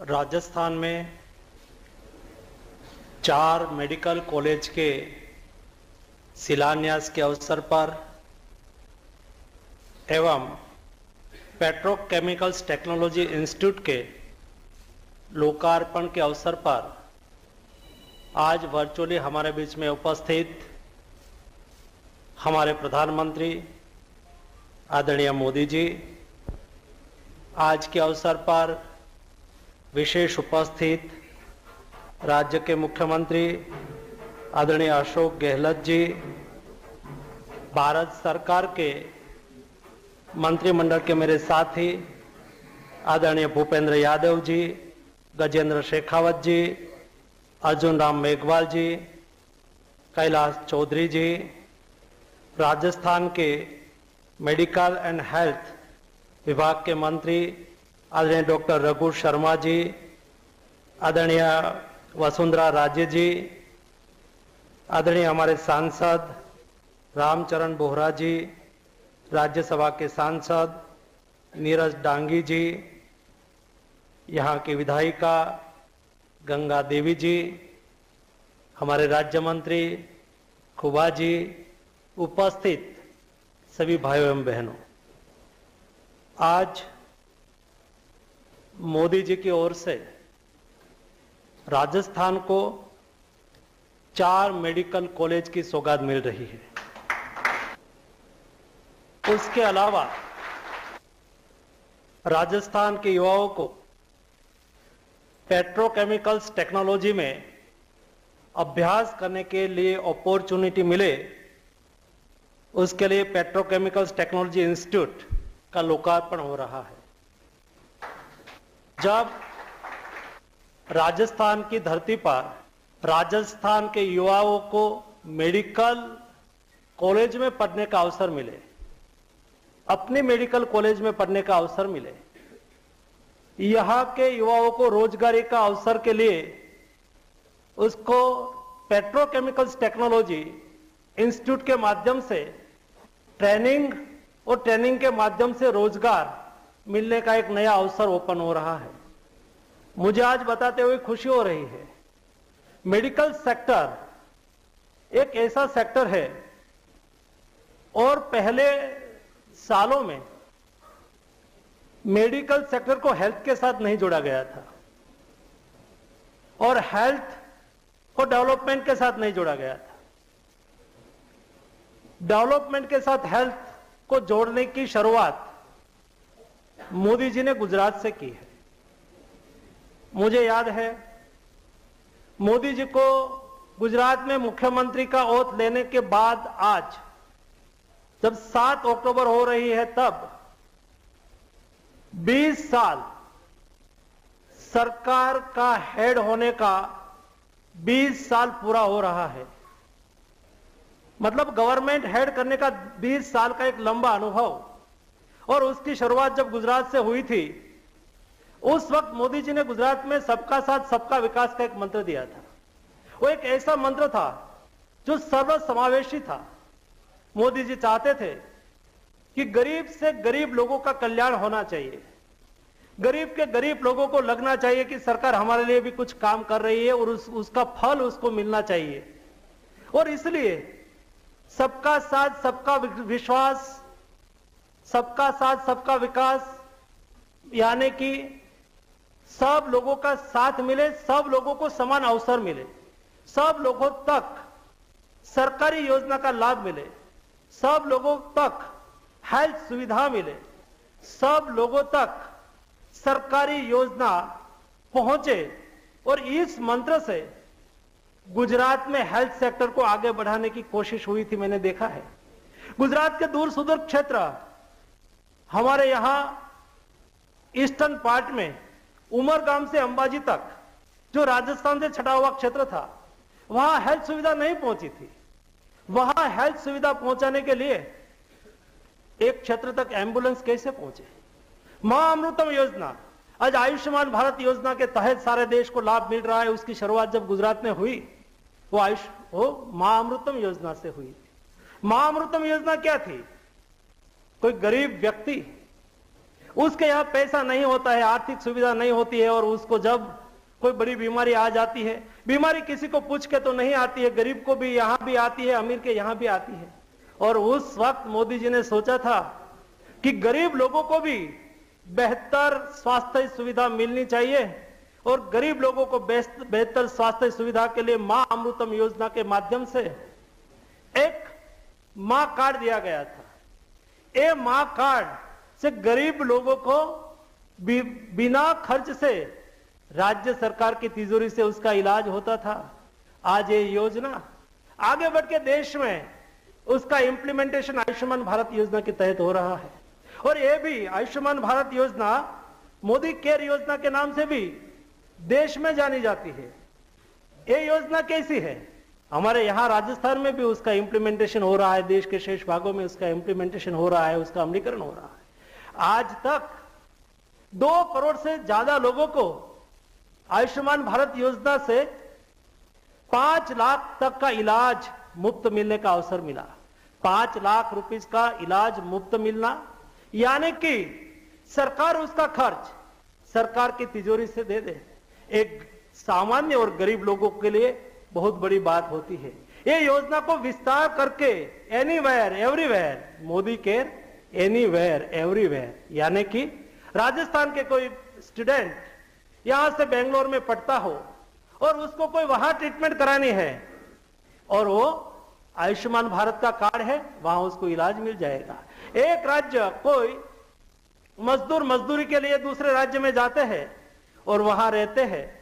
राजस्थान में 4 medical college के शिलान्यास के अवसर पर एवं पेट्रोकेमिकल्स टेक्नोलॉजी इंस्टीट्यूट के लोकार्पण के अवसर पर आज वर्चुअली हमारे बीच में उपस्थित हमारे प्रधानमंत्री आदरणीय मोदी जी, आज के अवसर पर विशेष उपस्थित राज्य के मुख्यमंत्री आदरणीय अशोक गहलोत जी, भारत सरकार के मंत्रिमंडल के मेरे साथी आदरणीय भूपेंद्र यादव जी, गजेंद्र शेखावत जी, अर्जुन राम मेघवाल जी, कैलाश चौधरी जी, राजस्थान के मेडिकल एंड हेल्थ विभाग के मंत्री आदरणीय डॉक्टर रघु शर्मा जी, आदरणीय वसुंधरा राजे जी, आदरणीय हमारे सांसद रामचरण बोहरा जी, राज्यसभा के सांसद नीरज डांगी जी, यहाँ की विधायिका गंगा देवी जी, हमारे राज्य मंत्री खुबा जी, उपस्थित सभी भाइयों एवं बहनों, आज मोदी जी की ओर से राजस्थान को 4 मेडिकल कॉलेज की सौगात मिल रही है। उसके अलावा राजस्थान के युवाओं को पेट्रोकेमिकल्स टेक्नोलॉजी में अभ्यास करने के लिए अपॉर्चुनिटी मिले, उसके लिए पेट्रोकेमिकल्स टेक्नोलॉजी इंस्टीट्यूट का लोकार्पण हो रहा है। जब राजस्थान की धरती पर राजस्थान के युवाओं को मेडिकल कॉलेज में पढ़ने का अवसर मिले, अपने मेडिकल कॉलेज में पढ़ने का अवसर मिले, यहां के युवाओं को रोजगारी का अवसर के लिए उसको पेट्रोकेमिकल्स टेक्नोलॉजी इंस्टीट्यूट के माध्यम से ट्रेनिंग और ट्रेनिंग के माध्यम से रोजगार मिलने का एक नया अवसर ओपन हो रहा है। मुझे आज बताते हुए खुशी हो रही है। मेडिकल सेक्टर एक ऐसा सेक्टर है और पहले सालों में मेडिकल सेक्टर को हेल्थ के साथ नहीं जोड़ा गया था और हेल्थ को डेवलपमेंट के साथ नहीं जोड़ा गया था। डेवलपमेंट के साथ हेल्थ को जोड़ने की शुरुआत मोदी जी ने गुजरात से की है। मुझे याद है मोदी जी को गुजरात में मुख्यमंत्री का ओथ लेने के बाद आज जब 7 अक्टूबर हो रही है, तब 20 साल सरकार का हेड होने का 20 साल पूरा हो रहा है। मतलब गवर्नमेंट हेड करने का 20 साल का एक लंबा अनुभव, और उसकी शुरुआत जब गुजरात से हुई थी, उस वक्त मोदी जी ने गुजरात में सबका साथ सबका विकास का एक मंत्र दिया था। वो एक ऐसा मंत्र था जो सर्व समावेशी था। मोदी जी चाहते थे कि गरीब से गरीब लोगों का कल्याण होना चाहिए, गरीब के गरीब लोगों को लगना चाहिए कि सरकार हमारे लिए भी कुछ काम कर रही है और उसका फल उसको मिलना चाहिए। और इसलिए सबका साथ सबका विश्वास, सबका साथ सबका विकास, यानी कि सब लोगों का साथ मिले, सब लोगों को समान अवसर मिले, सब लोगों तक सरकारी योजना का लाभ मिले, सब लोगों तक हेल्थ सुविधा मिले, सब लोगों तक सरकारी योजना पहुंचे। और इस मंत्र से गुजरात में हेल्थ सेक्टर को आगे बढ़ाने की कोशिश हुई थी। मैंने देखा है गुजरात के दूर सुदूर क्षेत्र, हमारे यहां ईस्टर्न पार्ट में उमरगाम से अंबाजी तक, जो राजस्थान से छटा हुआ क्षेत्र था, वहां हेल्थ सुविधा नहीं पहुंची थी। वहां हेल्थ सुविधा पहुंचाने के लिए एक क्षेत्र तक एम्बुलेंस कैसे पहुंचे? मां अमृतम योजना, आज आयुष्मान भारत योजना के तहत सारे देश को लाभ मिल रहा है। उसकी शुरुआत जब गुजरात में हुई, वो मां अमृतम योजना से हुई। मां अमृतम योजना क्या थी? कोई गरीब व्यक्ति उसके यहाँ पैसा नहीं होता है, आर्थिक सुविधा नहीं होती है, और उसको जब कोई बड़ी बीमारी आ जाती है, बीमारी किसी को पूछ के तो नहीं आती है, गरीब को भी यहाँ भी आती है, अमीर के यहाँ भी आती है। और उस वक्त मोदी जी ने सोचा था कि गरीब लोगों को भी बेहतर स्वास्थ्य सुविधा मिलनी चाहिए, और गरीब लोगों को बेहतर स्वास्थ्य सुविधा के लिए मां अमृतम योजना के माध्यम से एक मां कार्ड दिया गया था। ये मां कार्ड से गरीब लोगों को बिना खर्च से राज्य सरकार की तिजोरी से उसका इलाज होता था। आज ये योजना आगे बढ़ के देश में उसका इंप्लीमेंटेशन आयुष्मान भारत योजना के तहत हो रहा है। और ये भी आयुष्मान भारत योजना मोदी केयर योजना के नाम से भी देश में जानी जाती है। ये योजना कैसी है? हमारे यहाँ राजस्थान में भी उसका इंप्लीमेंटेशन हो रहा है, देश के शेष भागों में उसका इंप्लीमेंटेशन हो रहा है, उसका अमलीकरण हो रहा है। आज तक 2 करोड़ से ज्यादा लोगों को आयुष्मान भारत योजना से 5 लाख तक का इलाज मुफ्त मिलने का अवसर मिला। 5 लाख रुपीस का इलाज मुफ्त मिलना, यानी कि सरकार उसका खर्च सरकार की तिजोरी से दे दे, एक सामान्य और गरीब लोगों के लिए बहुत बड़ी बात होती है। ये योजना को विस्तार करके anywhere everywhere, Modi care anywhere everywhere, यानी कि राजस्थान के कोई स्टूडेंट यहां से बेंगलोर में पढ़ता हो और उसको कोई वहां ट्रीटमेंट करानी है, और वो आयुष्मान भारत का कार्ड है, वहां उसको इलाज मिल जाएगा। एक राज्य कोई मजदूर मजदूरी के लिए दूसरे राज्य में जाते हैं और वहां रहते हैं,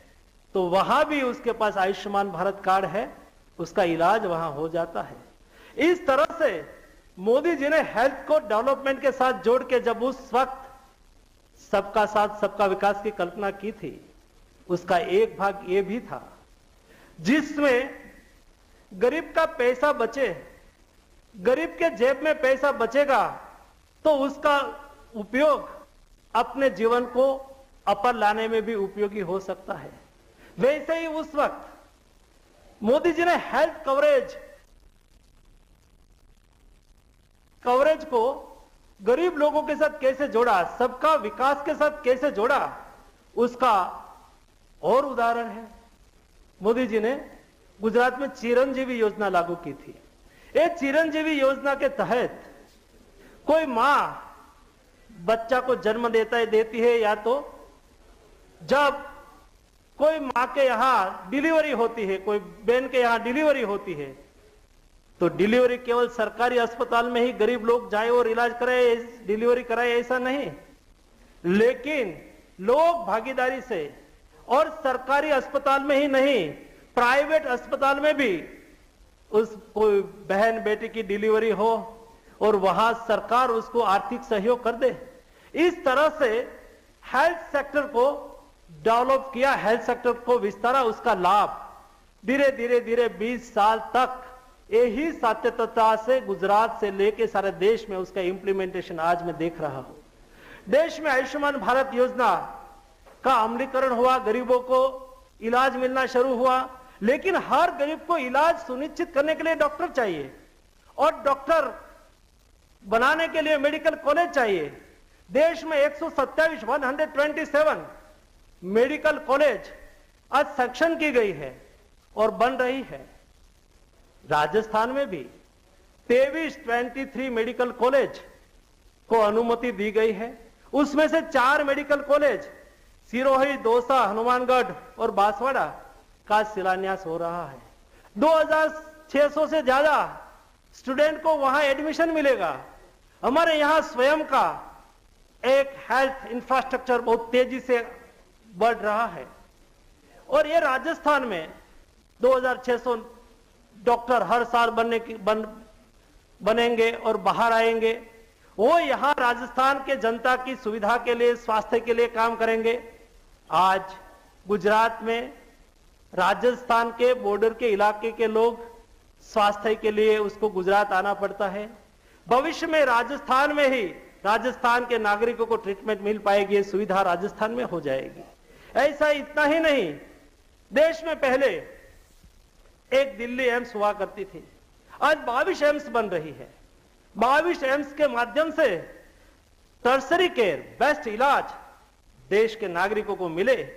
तो वहां भी उसके पास आयुष्मान भारत कार्ड है, उसका इलाज वहां हो जाता है। इस तरह से मोदी जी ने हेल्थ को डेवलपमेंट के साथ जोड़ के जब उस वक्त सबका साथ सबका विकास की कल्पना की थी, उसका एक भाग ये भी था जिसमें गरीब का पैसा बचे, गरीब के जेब में पैसा बचेगा तो उसका उपयोग अपने जीवन को अपर लाने में भी उपयोगी हो सकता है। वैसे ही उस वक्त मोदी जी ने हेल्थ कवरेज को गरीब लोगों के साथ कैसे जोड़ा, सबका विकास के साथ कैसे जोड़ा, उसका और उदाहरण है। मोदी जी ने गुजरात में चिरंजीवी योजना लागू की थी। ये चिरंजीवी योजना के तहत कोई मां बच्चा को जन्म देती है, या तो जब कोई मां के यहां डिलीवरी होती है, कोई बहन के यहां डिलीवरी होती है, तो डिलीवरी केवल सरकारी अस्पताल में ही गरीब लोग जाए और इलाज कराए, डिलीवरी कराए, ऐसा नहीं, लेकिन लोग भागीदारी से, और सरकारी अस्पताल में ही नहीं, प्राइवेट अस्पताल में भी उस कोई बहन बेटी की डिलीवरी हो और वहां सरकार उसको आर्थिक सहयोग कर दे। इस तरह से हेल्थ सेक्टर को डेवलप किया, हेल्थ सेक्टर को विस्तारा, उसका लाभ धीरे धीरे 20 साल तक यही सातत्यता से गुजरात से लेके सारे देश में उसका इंप्लीमेंटेशन आज मैं देख रहा हूं। देश में आयुष्मान भारत योजना का अमलीकरण हुआ, गरीबों को इलाज मिलना शुरू हुआ, लेकिन हर गरीब को इलाज सुनिश्चित करने के लिए डॉक्टर चाहिए, और डॉक्टर बनाने के लिए मेडिकल कॉलेज चाहिए। देश में 127 मेडिकल कॉलेज आज सैंक्शन की गई है और बन रही है। राजस्थान में भी 23 मेडिकल कॉलेज को अनुमति दी गई है। उसमें से 4 मेडिकल कॉलेज सिरोही, दौसा, हनुमानगढ़ और बांसवाड़ा का शिलान्यास हो रहा है। 2600 से ज्यादा स्टूडेंट को वहां एडमिशन मिलेगा। हमारे यहां स्वयं का एक हेल्थ इंफ्रास्ट्रक्चर बहुत तेजी से बढ़ रहा है, और ये राजस्थान में 2600 डॉक्टर हर साल बनेंगे और बाहर आएंगे। वो यहां राजस्थान के जनता की सुविधा के लिए, स्वास्थ्य के लिए काम करेंगे। आज गुजरात में राजस्थान के बॉर्डर के इलाके के लोग स्वास्थ्य के लिए उसको गुजरात आना पड़ता है। भविष्य में राजस्थान में ही राजस्थान के नागरिकों को ट्रीटमेंट मिल पाएगी, सुविधा राजस्थान में हो जाएगी। ऐसा इतना ही नहीं, देश में पहले एक दिल्ली एम्स हुआ करती थी, आज 22 एम्स बन रही है। 22 एम्स के माध्यम से टर्सरी केयर, बेस्ट इलाज देश के नागरिकों को मिले,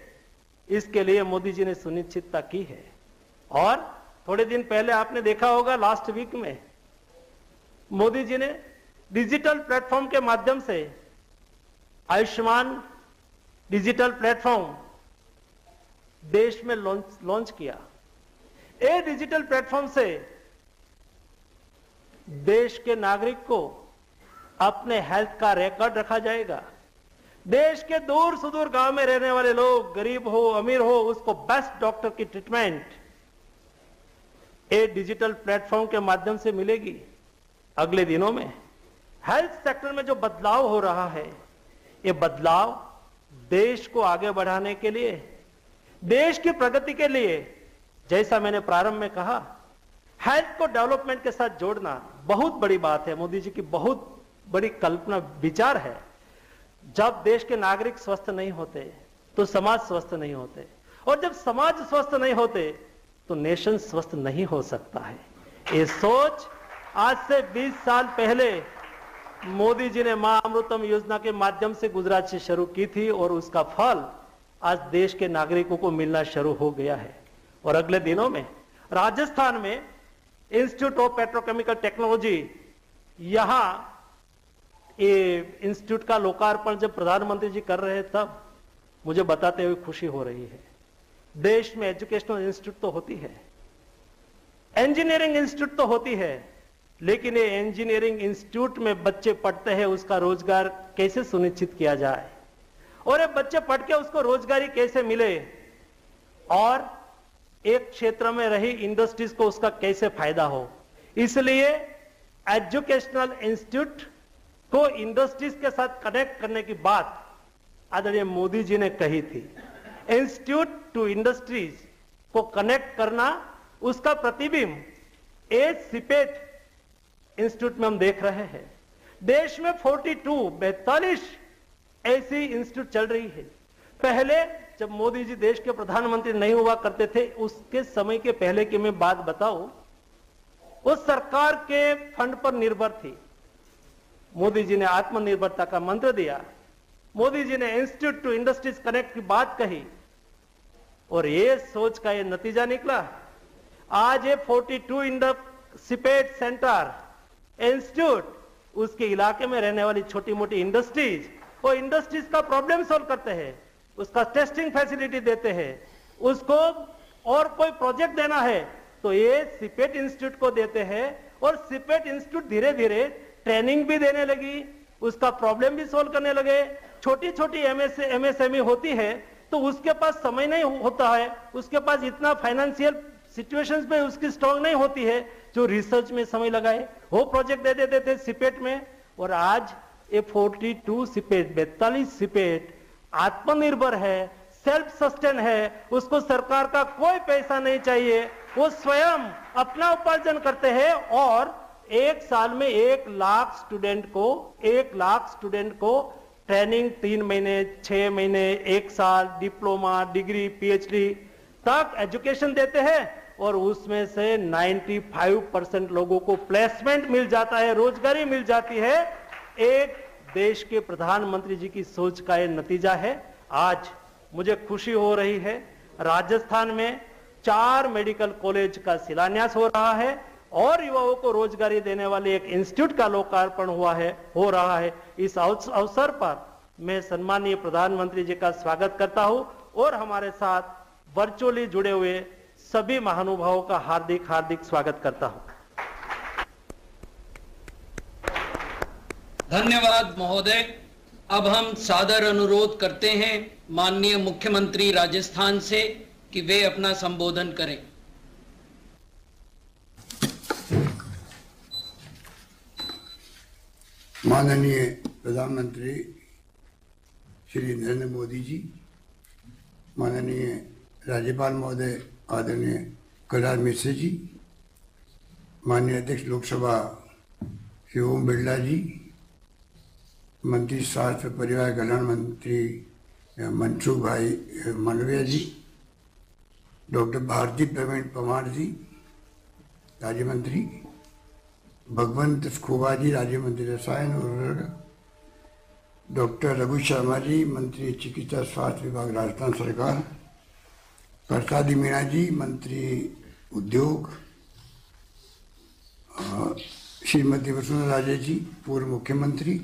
इसके लिए मोदी जी ने सुनिश्चितता की है। और थोड़े दिन पहले आपने देखा होगा, लास्ट वीक में मोदी जी ने डिजिटल प्लेटफॉर्म के माध्यम से आयुष्मान डिजिटल प्लेटफॉर्म देश में लॉन्च किया। ये डिजिटल प्लेटफॉर्म से देश के नागरिक को अपने हेल्थ का रिकॉर्ड रखा जाएगा। देश के दूर सुदूर गांव में रहने वाले लोग, गरीब हो अमीर हो, उसको बेस्ट डॉक्टर की ट्रीटमेंट ये डिजिटल प्लेटफॉर्म के माध्यम से मिलेगी। अगले दिनों में हेल्थ सेक्टर में जो बदलाव हो रहा है, ये बदलाव देश को आगे बढ़ाने के लिए, देश की प्रगति के लिए, जैसा मैंने प्रारंभ में कहा, हेल्थ को डेवलपमेंट के साथ जोड़ना बहुत बड़ी बात है। मोदी जी की बहुत बड़ी कल्पना विचार है। जब देश के नागरिक स्वस्थ नहीं होते तो समाज स्वस्थ नहीं होते, और जब समाज स्वस्थ नहीं होते तो नेशन स्वस्थ नहीं हो सकता है। ये सोच आज से 20 साल पहले मोदी जी ने मां अमृतम योजना के माध्यम से गुजरात से शुरू की थी, और उसका फल आज देश के नागरिकों को मिलना शुरू हो गया है। और अगले दिनों में राजस्थान में इंस्टीट्यूट ऑफ पेट्रोकेमिकल टेक्नोलॉजी, यहां ये इंस्टीट्यूट का लोकार्पण जब प्रधानमंत्री जी कर रहे तब मुझे बताते हुए खुशी हो रही है। देश में एजुकेशनल इंस्टीट्यूट तो होती है, इंजीनियरिंग इंस्टीट्यूट तो होती है, लेकिन ये इंजीनियरिंग इंस्टीट्यूट में बच्चे पढ़ते हैं, उसका रोजगार कैसे सुनिश्चित किया जाए, और ये बच्चे पढ़ के उसको रोजगारी कैसे मिले, और एक क्षेत्र में रही इंडस्ट्रीज को उसका कैसे फायदा हो। इसलिए एजुकेशनल इंस्टीट्यूट को इंडस्ट्रीज के साथ कनेक्ट करने की बात आदरणीय मोदी जी ने कही थी। इंस्टीट्यूट टू इंडस्ट्रीज को कनेक्ट करना, उसका प्रतिबिंब एज सिपेट इंस्टीट्यूट में हम देख रहे हैं। देश में 42 ऐसी इंस्टीट्यूट चल रही है। पहले जब मोदी जी देश के प्रधानमंत्री नहीं हुआ करते थे, उसके समय के पहले की मैं बात बताऊं, वो सरकार के फंड पर निर्भर थी। मोदी जी ने आत्मनिर्भरता का मंत्र दिया, मोदी जी ने इंस्टीट्यूट टू इंडस्ट्रीज कनेक्ट की बात कही, और ये सोच का ये नतीजा निकला। आज ये 42 सिपेट सेंटर इंस्टीट्यूट उसके इलाके में रहने वाली छोटी मोटी इंडस्ट्रीज, वो इंडस्ट्रीज का प्रॉब्लम सॉल्व करते हैं, उसका टेस्टिंग फैसिलिटी देते हैं, उसको और कोई प्रोजेक्ट देना है तो ये सिपेट इंस्टीट्यूट को देते हैं, और सिपेट इंस्टीट्यूट धीरे धीरे ट्रेनिंग भी देने लगी, उसका प्रॉब्लम भी सॉल्व करने लगे। छोटी छोटी एमएसएमई होती है तो उसके पास समय नहीं होता है, उसके पास इतना फाइनेंशियल सिचुएशंस में उसकी स्ट्रांग नहीं होती है जो रिसर्च में समय लगाए, वो प्रोजेक्ट दे देते थे सिपेट में। और आज ये 42 सिपेट, 42 सिपेट आत्मनिर्भर है, सेल्फ सस्टेन है, उसको सरकार का कोई पैसा नहीं चाहिए, वो स्वयं अपना उपार्जन करते हैं, और एक साल में 1 लाख स्टूडेंट को ट्रेनिंग 3 महीने, 6 महीने, 1 साल, डिप्लोमा, डिग्री, पीएचडी तक एजुकेशन देते हैं, और उसमें से 95% लोगों को प्लेसमेंट मिल जाता है, रोजगारी मिल जाती है। एक देश के प्रधानमंत्री जी की सोच का यह नतीजा है। आज मुझे खुशी हो रही है, राजस्थान में 4 मेडिकल कॉलेज का शिलान्यास हो रहा है, और युवाओं को रोजगारी देने वाले एक इंस्टीट्यूट का लोकार्पण हो रहा है। इस अवसर पर मैं सम्माननीय प्रधानमंत्री जी का स्वागत करता हूं, और हमारे साथ वर्चुअली जुड़े हुए सभी महानुभावों का हार्दिक हार्दिक स्वागत करता हूं। धन्यवाद महोदय। अब हम सादर अनुरोध करते हैं माननीय मुख्यमंत्री राजस्थान से कि वे अपना संबोधन करें। माननीय प्रधानमंत्री श्री नरेंद्र मोदी जी, माननीय राज्यपाल महोदय आदरणीय कलराज मिश्र जी, माननीय अध्यक्ष लोकसभा श्री ओम बिरला जी, मंत्री स्वास्थ्य परिवार कल्याण मंत्री मनसुख भाई मांडविया जी, डॉक्टर भारती प्रवीण पवार जी राज्य मंत्री, भगवंत स्खोबा जी राज्य मंत्री रसायन और उर्वरक, डॉक्टर रघु शर्मा जी, मंत्री चिकित्सा स्वास्थ्य विभाग, राजस्थान सरकार, प्रसादी मीणा जी, मंत्री उद्योग, श्रीमती वसुंधरा राजे जी, पूर्व मुख्यमंत्री,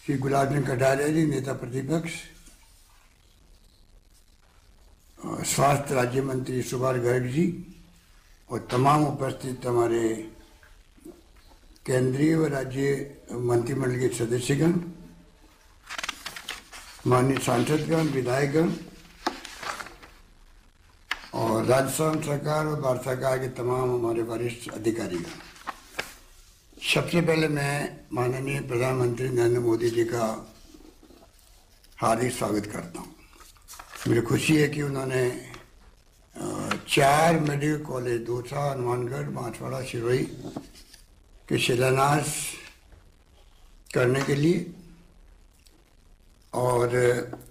श्री गुलाब चंद कटारिया जी, नेता प्रतिपक्ष, स्वास्थ्य राज्य मंत्री सुभाष गर्ग जी और तमाम उपस्थित हमारे केंद्रीय व राज्य मंत्रिमंडल के सदस्यगण, माननीय सांसदगण, विधायकगण और राजस्थान सरकार और भारत सरकार के तमाम हमारे वरिष्ठ अधिकारीगण। सबसे पहले मैं माननीय प्रधानमंत्री नरेंद्र मोदी जी का हार्दिक स्वागत करता हूँ। मुझे खुशी है कि उन्होंने 4 मेडिकल कॉलेज दौसा, हनुमानगढ़, बांसवाड़ा, सिरोही के शिलान्यास करने के लिए और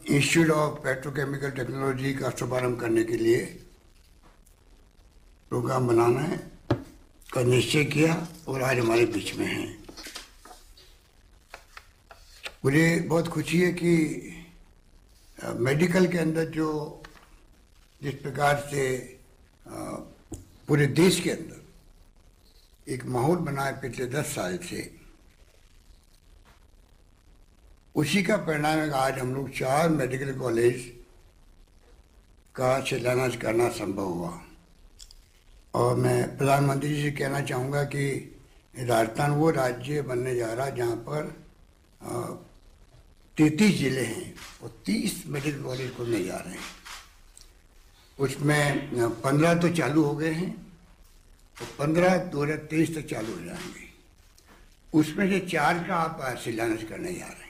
इंस्टीट्यूट ऑफ पेट्रोकेमिकल टेक्नोलॉजी का शुभारंभ करने के लिए प्रोग्राम बनाना है का निश्चय किया और आज हमारे बीच में हैं। मुझे बहुत खुशी है कि मेडिकल के अंदर जो जिस प्रकार से पूरे देश के अंदर एक माहौल बना है पिछले 10 साल से, उसी का परिणाम है आज हम लोग 4 मेडिकल कॉलेज का शिलान्यास करना संभव हुआ। और मैं प्रधानमंत्री जी से कहना चाहूँगा कि राजस्थान वो राज्य बनने जा रहा है जहाँ पर 33 जिले हैं और 30 मेडिकल कॉलेज खुलने जा रहे हैं। उसमें 15 तो चालू हो गए हैं और 15 2023 तक चालू हो जाएंगे। उसमें से 4 का आप शिलान्यास करने जा रहे हैं।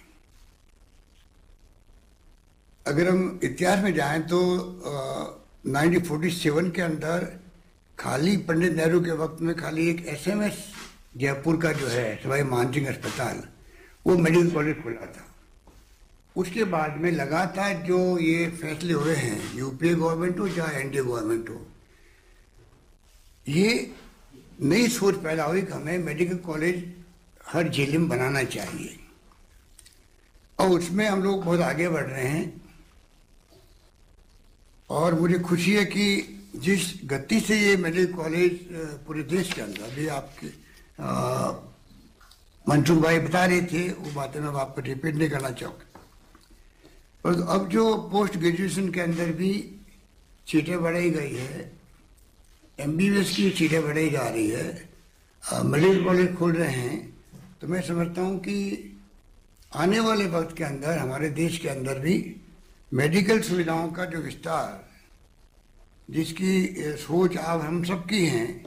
अगर हम इतिहास में जाएं तो 1947 के अंदर खाली पंडित नेहरू के वक्त में खाली एक SMS जयपुर का जो है सवाई मानसिंह अस्पताल, वो मेडिकल कॉलेज खुला था। उसके बाद में लगातार जो ये फैसले हुए हैं, यूपीए गवर्नमेंट हो चाहे एनडीए गवर्नमेंट हो, ये नई सोच पैदा हुई कि हमें मेडिकल कॉलेज हर जिले में बनाना चाहिए और उसमें हम लोग बहुत आगे बढ़ रहे हैं। और मुझे खुशी है कि जिस गति से ये मेडिकल कॉलेज पूरे देश के अंदर, अभी आपके मनसुख भाई बता रहे थे, वो बातें मैं आपको रिपीट नहीं करना चाहूँगा। पर अब जो पोस्ट ग्रेजुएशन के अंदर भी सीटें बढ़ाई गई है, MBBS की सीटें बढ़ाई जा रही है, मेडिकल कॉलेज खुल रहे हैं, तो मैं समझता हूँ कि आने वाले वक्त के अंदर हमारे देश के अंदर भी मेडिकल सुविधाओं का जो विस्तार, जिसकी सोच आप हम सबकी हैं,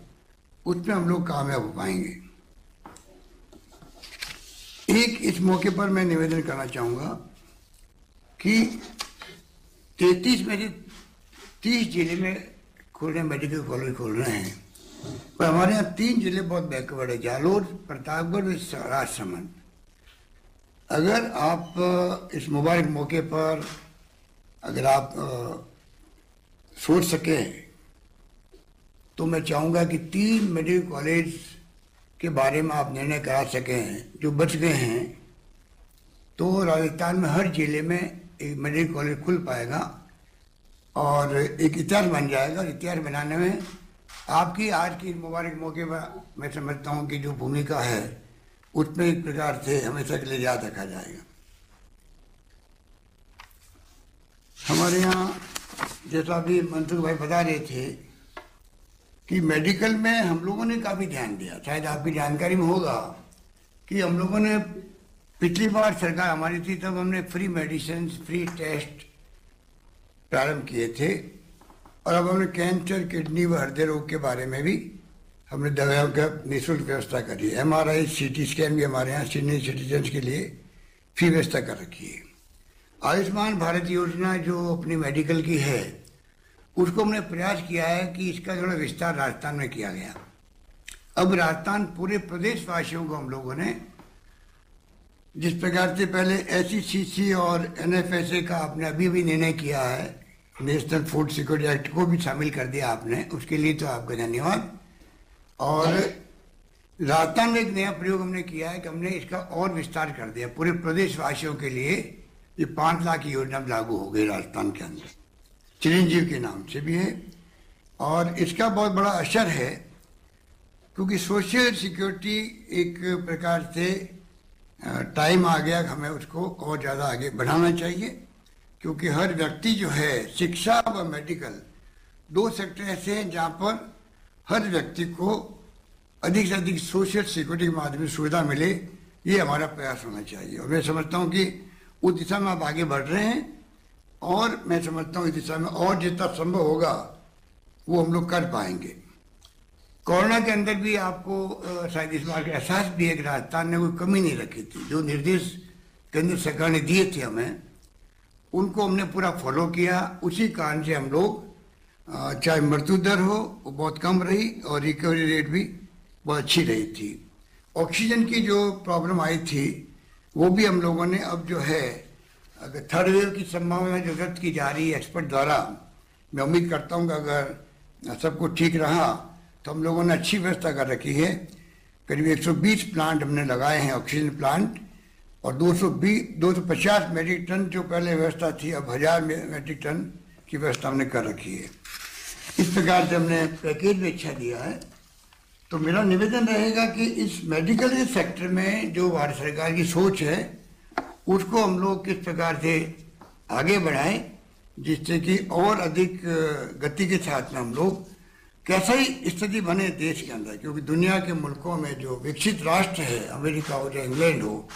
उसमें हम लोग कामयाब हो पाएंगे। एक इस मौके पर मैं निवेदन करना चाहूँगा कि 33 में से 30 जिले में खुल रहे मेडिकल कॉलेज खोल रहे हैं, पर हमारे यहाँ 3 जिले बहुत बैकवर्ड है, जालोर, प्रतापगढ़, राजसमंद। अगर आप इस मुबारक मौके पर अगर आप सोच सके तो मैं चाहूँगा कि 3 मेडिकल कॉलेज के बारे में आप निर्णय करा सकें जो बच गए हैं, तो राजस्थान में हर जिले में एक मेडिकल कॉलेज खुल पाएगा और एक इतिहास बन जाएगा। इतिहास बनाने में आपकी आज की मुबारक मौके पर मैं समझता हूँ कि जो भूमिका है उसमें एक प्रकार से हमेशा के लिए याद रखा जाएगा। हमारे यहाँ जैसा अभी मनसुख भाई बता रहे थे कि मेडिकल में हम लोगों ने काफ़ी ध्यान दिया। शायद आपकी जानकारी में होगा कि हम लोगों ने पिछली बार सरकार हमारी थी तब हमने फ्री मेडिसिन, फ्री टेस्ट प्रारंभ किए थे और अब हमने कैंसर, किडनी व हृदय रोग के बारे में भी हमने दवाइयों का निःशुल्क व्यवस्था करी है। MRI, CT स्कैन भी हमारे यहाँ सीनियर सिटीजन्स के लिए फ्री व्यवस्था कर रखी है। आयुष्मान भारत योजना जो अपनी मेडिकल की है, उसको हमने प्रयास किया है कि इसका थोड़ा विस्तार राजस्थान में किया गया। अब राजस्थान पूरे प्रदेशवासियों को हम लोगों ने जिस प्रकार से पहले SECC और NFSA का आपने अभी भी निर्णय किया है, नेशनल फूड सिक्योरिटी एक्ट को भी शामिल कर दिया आपने, उसके लिए तो आपका धन्यवाद। और राजस्थान में एक नया प्रयोग हमने किया है कि हमने इसका और विस्तार कर दिया पूरे प्रदेशवासियों के लिए। ये 5 लाख की योजना लागू हो गई राजस्थान के अंदर, चिरंजीव के नाम से भी है। और इसका बहुत बड़ा असर है क्योंकि सोशल सिक्योरिटी एक प्रकार से टाइम आ गया, हमें उसको और ज़्यादा आगे बढ़ाना चाहिए, क्योंकि हर व्यक्ति जो है, शिक्षा व मेडिकल 2 सेक्टर ऐसे हैं जहाँ पर हर व्यक्ति को अधिक से अधिक सोशल सिक्योरिटी के माध्यम से सुविधा मिले, ये हमारा प्रयास होना चाहिए। और मैं समझता हूँ कि उस दिशा में आप आगे बढ़ रहे हैं, और मैं समझता हूँ इस दिशा में और जितना संभव होगा वो हम लोग कर पाएंगे। कोरोना के अंदर भी आपको शायद इस बार का एहसास भी है कि राजस्थान ने कोई कमी नहीं रखी थी। जो निर्देश केंद्र सरकार ने दिए थे हमें, उनको हमने पूरा फॉलो किया। उसी कारण से हम लोग चाहे मृत्यु दर हो वो बहुत कम रही और रिकवरी रेट भी बहुत अच्छी रही थी। ऑक्सीजन की जो प्रॉब्लम आई थी वो भी हम लोगों ने अब जो है, अगर थर्ड वेव की संभावना जो व्यक्त की जा रही है एक्सपर्ट द्वारा, मैं उम्मीद करता हूँ कि अगर सब कुछ ठीक रहा तो हम लोगों ने अच्छी व्यवस्था कर रखी है। करीब 120 प्लांट हमने लगाए हैं ऑक्सीजन प्लांट, और 250 मेट्रिक टन जो पहले व्यवस्था थी अब 1000 मेट्रिक टन की व्यवस्था हमने कर रखी है। इस प्रकार से हमने पैकेज भी अच्छा दिया है। तो मेरा निवेदन रहेगा कि इस मेडिकल के सेक्टर में जो भारत सरकार की सोच है उसको हम लोग किस प्रकार से आगे बढ़ाएं, जिससे कि और अधिक गति के साथ में हम लोग कैसा ही स्थिति बने देश के अंदर, क्योंकि दुनिया के मुल्कों में जो विकसित राष्ट्र है, अमेरिका हो या इंग्लैंड हो,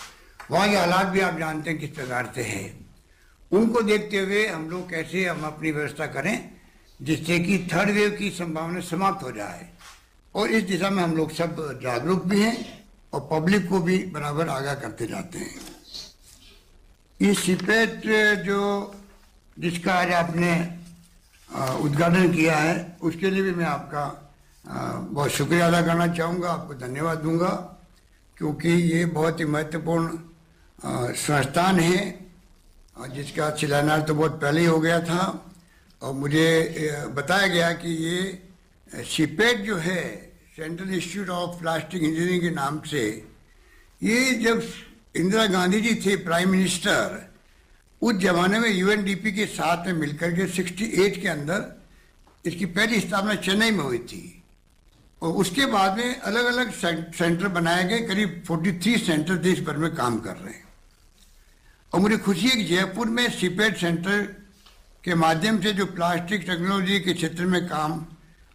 वहाँ के हालात भी आप जानते हैं किस प्रकार से है। उनको देखते हुए हम लोग कैसे हम अपनी व्यवस्था करें जिससे कि थर्ड वेव की संभावना समाप्त हो जाए। और इस दिशा में हम लोग सब जागरूक भी हैं और पब्लिक को भी बराबर आगाह करते जाते हैं। ये सीपेट जो जिसका आज आपने उद्घाटन किया है, उसके लिए भी मैं आपका बहुत शुक्रिया अदा करना चाहूँगा, आपको धन्यवाद दूंगा, क्योंकि ये बहुत ही महत्वपूर्ण संस्थान है जिसका शिलान्यास तो बहुत पहले ही हो गया था। और मुझे बताया गया कि ये सीपेट जो है, central institute of plastic engineering के नाम से, ये जब इंदिरा गांधी जी थे प्राइम मिनिस्टर, उस जमाने में यूएनडीपी के साथ में मिलकर के 68 के अंदर इसकी पहली स्थापना चेन्नई में हुई थी। और उसके बाद में अलग अलग सेंटर बनाए गए, करीब 43 सेंटर देश भर में काम कर रहे हैं। और मुझे खुशी है कि जयपुर में सीपेट सेंटर के माध्यम से जो प्लास्टिक टेक्नोलॉजी के क्षेत्र में काम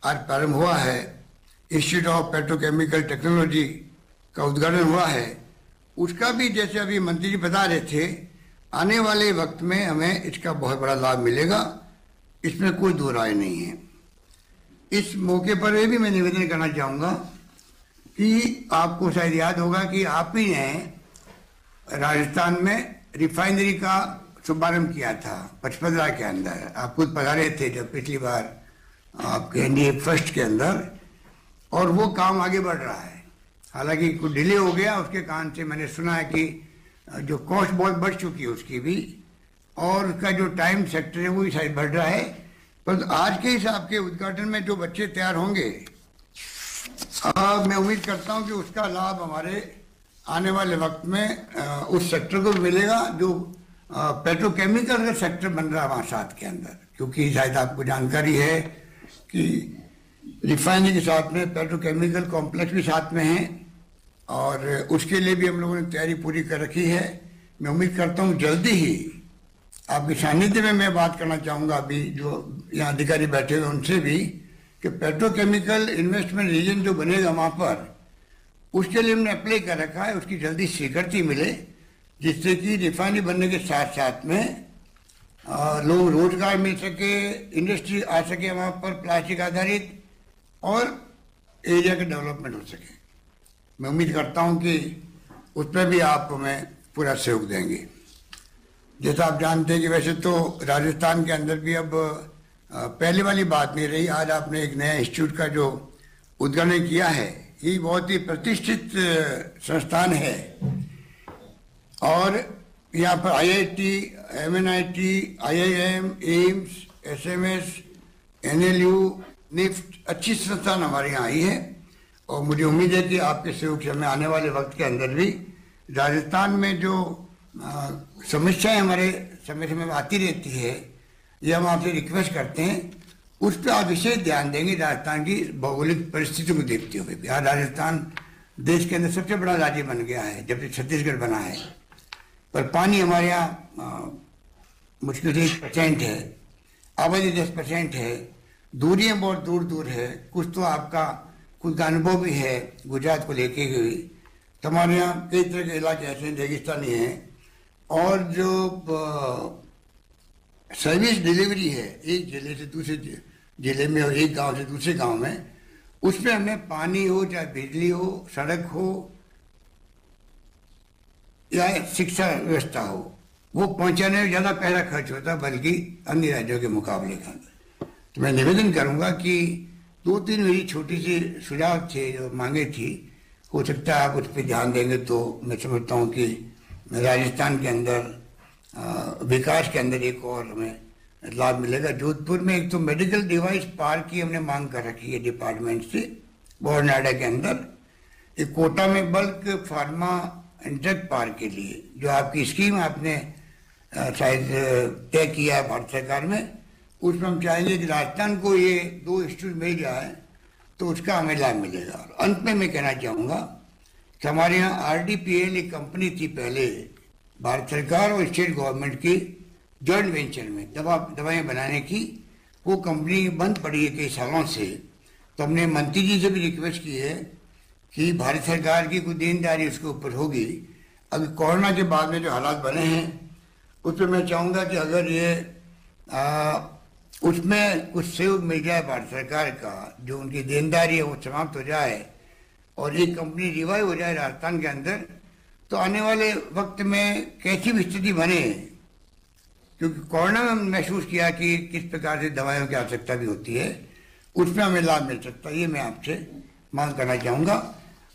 आज प्रारंभ हुआ है, इंस्टीट्यूट ऑफ पेट्रोकेमिकल टेक्नोलॉजी का उद्घाटन हुआ है, उसका भी जैसे अभी मंत्री जी बता रहे थे, आने वाले वक्त में हमें इसका बहुत बड़ा लाभ मिलेगा, इसमें कोई दो राय नहीं है। इस मौके पर ये भी मैं निवेदन करना चाहूँगा कि आपको शायद याद होगा कि आप ही ने राजस्थान में रिफाइनरी का शुभारंभ किया था 55 के अंदर। आप खुद पधारे थे जब पिछली बार आपके एनडीए फर्स्ट के अंदर, और वो काम आगे बढ़ रहा है। हालांकि कुछ डिले हो गया, उसके कारण से मैंने सुना है कि जो कॉस्ट बहुत बढ़ चुकी है उसकी भी, और उसका जो टाइम सेक्टर है वो भी शायद बढ़ रहा है। पर आज के हिसाब के उद्घाटन में जो बच्चे तैयार होंगे, मैं उम्मीद करता हूं कि उसका लाभ हमारे आने वाले वक्त में उस सेक्टर को मिलेगा जो पेट्रोकेमिकल का सेक्टर बन रहा है वहाँ साथ के अंदर। क्योंकि शायद आपको जानकारी है कि रिफाइनरी के साथ में पेट्रोकेमिकल कॉम्प्लेक्स भी साथ में है, और उसके लिए भी हम लोगों ने तैयारी पूरी कर रखी है। मैं उम्मीद करता हूँ जल्दी ही आपके सानिध्य में मैं बात करना चाहूँगा, अभी जो यहाँ अधिकारी बैठे हुए उनसे भी, कि पेट्रोकेमिकल इन्वेस्टमेंट रीजन जो बनेगा वहाँ पर, उसके लिए हमने अप्लाई कर रखा है, उसकी जल्दी स्वीकृति मिले, जिससे कि रिफाइनरी बनने के साथ साथ में लोग रोजगार मिल सके, इंडस्ट्री आ सके वहाँ पर प्लास्टिक आधारित, और एरिया का डेवलपमेंट हो सके। मैं उम्मीद करता हूँ कि उस पर भी आप हमें पूरा सहयोग देंगे। जैसा आप जानते हैं कि वैसे तो राजस्थान के अंदर भी अब पहले वाली बात नहीं रही। आज आपने एक नया इंस्टीट्यूट का जो उद्घाटन किया है, ये बहुत ही प्रतिष्ठित संस्थान है, और यहाँ पर IIT, MNIT, IIM, AIIMS, SMS, NLU, NIFT, अच्छी संस्थान हमारे यहाँ आई है। और मुझे उम्मीद है कि आपके सहयोग से हमें आने वाले वक्त के अंदर भी राजस्थान में जो समस्याएं हमारे समय समय में आती रहती है, ये हम आपसे रिक्वेस्ट करते हैं उस पर आप विशेष ध्यान देंगे। राजस्थान की भौगोलिक परिस्थितियों को देखते हुए आज राजस्थान देश के अंदर सबसे बड़ा राज्य बन गया है जब से छत्तीसगढ़ बना है, पर पानी हमारे यहाँ मुश्किल से 1% है, आबादी 10% है, दूरियां बहुत दूर दूर है। कुछ तो आपका खुद का अनुभव भी है गुजरात को लेके हुई, तो हमारे यहाँ कई तरह के इलाके ऐसे रेगिस्तानी हैं और जो सर्विस डिलीवरी है एक जिले से दूसरे जिले में और एक गांव से दूसरे गांव में, उसमें हमें पानी हो चाहे बिजली हो, सड़क हो या शिक्षा व्यवस्था हो, वो पहुंचाने में ज़्यादा पैसा खर्च होता है बल्कि अन्य राज्यों के मुकाबले का। तो मैं निवेदन करूंगा कि 2-3 मेरी छोटी सी सुझाव थे जो मांगे थी, हो सकता है आप उस पर ध्यान देंगे तो मैं समझता हूँ कि राजस्थान के अंदर विकास के अंदर एक और हमें लाभ मिलेगा। जोधपुर में एक तो मेडिकल डिवाइस पार्क की हमने मांग कर रखी है डिपार्टमेंट से, बोरनाडा के अंदर एक कोटा में bulk pharma and drug park के लिए जो आपकी स्कीम आपने शायद तय किया है भारत सरकार में, उसमें हम चाहेंगे कि राजस्थान को ये 2 इंस्टीट्यूट मिल जाए तो उसका हमें लाभ मिलेगा। और अंत में मैं कहना चाहूँगा कि हमारे यहाँ RDPL एक कंपनी थी पहले भारत सरकार और स्टेट गवर्नमेंट की जॉइंट वेंचर में दवाएं बनाने की, वो कंपनी बंद पड़ी है कई सालों से। तो हमने मंत्री जी से भी रिक्वेस्ट की है कि भारत सरकार की कुछ देनदारी उसके ऊपर होगी। अभी कोरोना के बाद में जो हालात बने हैं उस पर मैं चाहूँगा कि अगर ये उसमें कुछ सहयोग मिल जाए भारत सरकार का, जो उनकी देनदारी है वो समाप्त हो जाए और एक कंपनी रिवाइव हो जाए राजस्थान के अंदर, तो आने वाले वक्त में कैसी भी स्थिति बने, क्योंकि कोरोना में हमने महसूस किया कि किस प्रकार से दवाइयों की आवश्यकता भी होती है, उसमें हमें लाभ मिल सकता है। ये मैं आपसे मांग करना चाहूँगा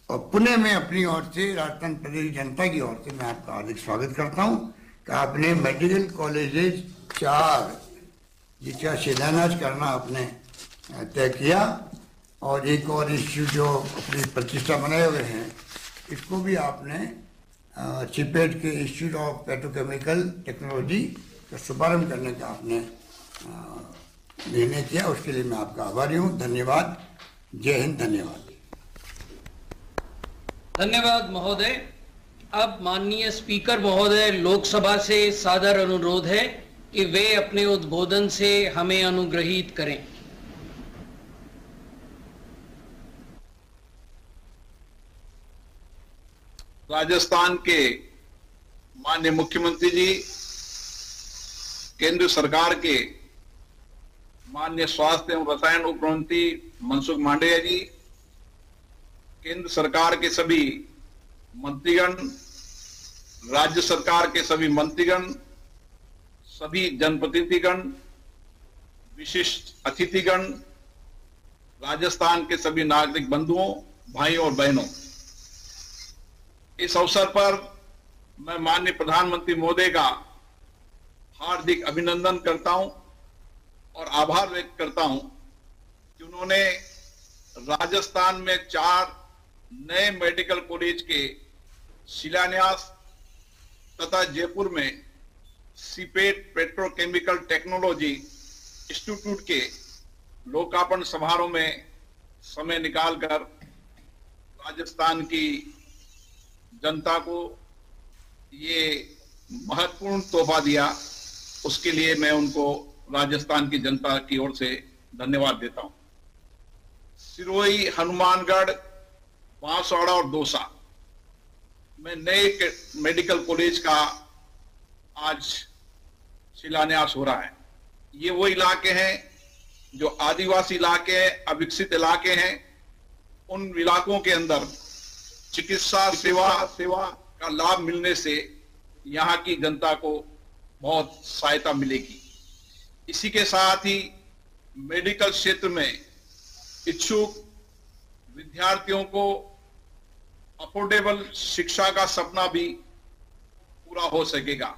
और पुनः मैं अपनी ओर से राजस्थान प्रदेश की जनता की ओर से मैं आपका हार्दिक स्वागत करता हूँ कि आपने मेडिकल कॉलेजेस 4 जिसका शिलान्यास करना आपने तय किया और एक और इंस्टीट्यूट जो अपनी प्रतिष्ठा बनाए हुए हैं इसको भी आपने चिपेट के इंस्टीट्यूट ऑफ पेट्रोकेमिकल टेक्नोलॉजी का शुभारंभ करने का आपने निर्णय किया, उसके लिए मैं आपका आभारी हूँ। धन्यवाद। जय हिंद। धन्यवाद। धन्यवाद महोदय। अब माननीय स्पीकर महोदय लोकसभा से सादर अनुरोध है कि वे अपने उद्बोधन से हमें अनुग्रहित करें। राजस्थान के माननीय मुख्यमंत्री जी, केंद्र सरकार के माननीय स्वास्थ्य एवं रसायन उप मंत्री मनसुख मांडविया जी, केंद्र सरकार के सभी मंत्रीगण, राज्य सरकार के सभी मंत्रीगण, सभी जनप्रतिनिधिगण, विशिष्ट अतिथिगण, राजस्थान के सभी नागरिक बंधुओं, भाइयों और बहनों, इस अवसर पर मैं माननीय प्रधानमंत्री महोदय का हार्दिक अभिनंदन करता हूं और आभार व्यक्त करता हूं कि उन्होंने राजस्थान में 4 नए मेडिकल कॉलेज के शिलान्यास तथा जयपुर में सीपेट पेट्रोकेमिकल टेक्नोलॉजी इंस्टीट्यूट के लोकार्पण समारोह में समय निकालकर राजस्थान की जनता को ये महत्वपूर्ण तोहफा दिया, उसके लिए मैं उनको राजस्थान की जनता की ओर से धन्यवाद देता हूं। सिरोही, हनुमानगढ़, बांसवाड़ा और दौसा में नए मेडिकल कॉलेज का आज शिलान्यास हो रहा है। ये वो इलाके हैं जो आदिवासी इलाके हैं, अविकसित इलाके हैं। उन इलाकों के अंदर चिकित्सा सेवा का लाभ मिलने से यहाँ की जनता को बहुत सहायता मिलेगी। इसी के साथ ही मेडिकल क्षेत्र में इच्छुक विद्यार्थियों को अफोर्डेबल शिक्षा का सपना भी पूरा हो सकेगा।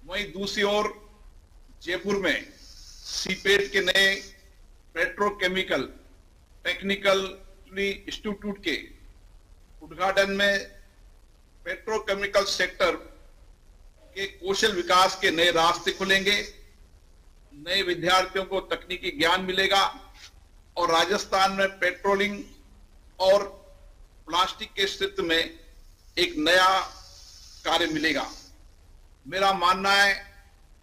वहीं दूसरी ओर जयपुर में सीपेट के नए पेट्रोकेमिकल टेक्निकल इंस्टीट्यूट के उद्घाटन में पेट्रोकेमिकल सेक्टर के कौशल विकास के नए रास्ते खुलेंगे, नए विद्यार्थियों को तकनीकी ज्ञान मिलेगा और राजस्थान में पेट्रोलिंग और प्लास्टिक के क्षेत्र में एक नया कार्य मिलेगा। मेरा मानना है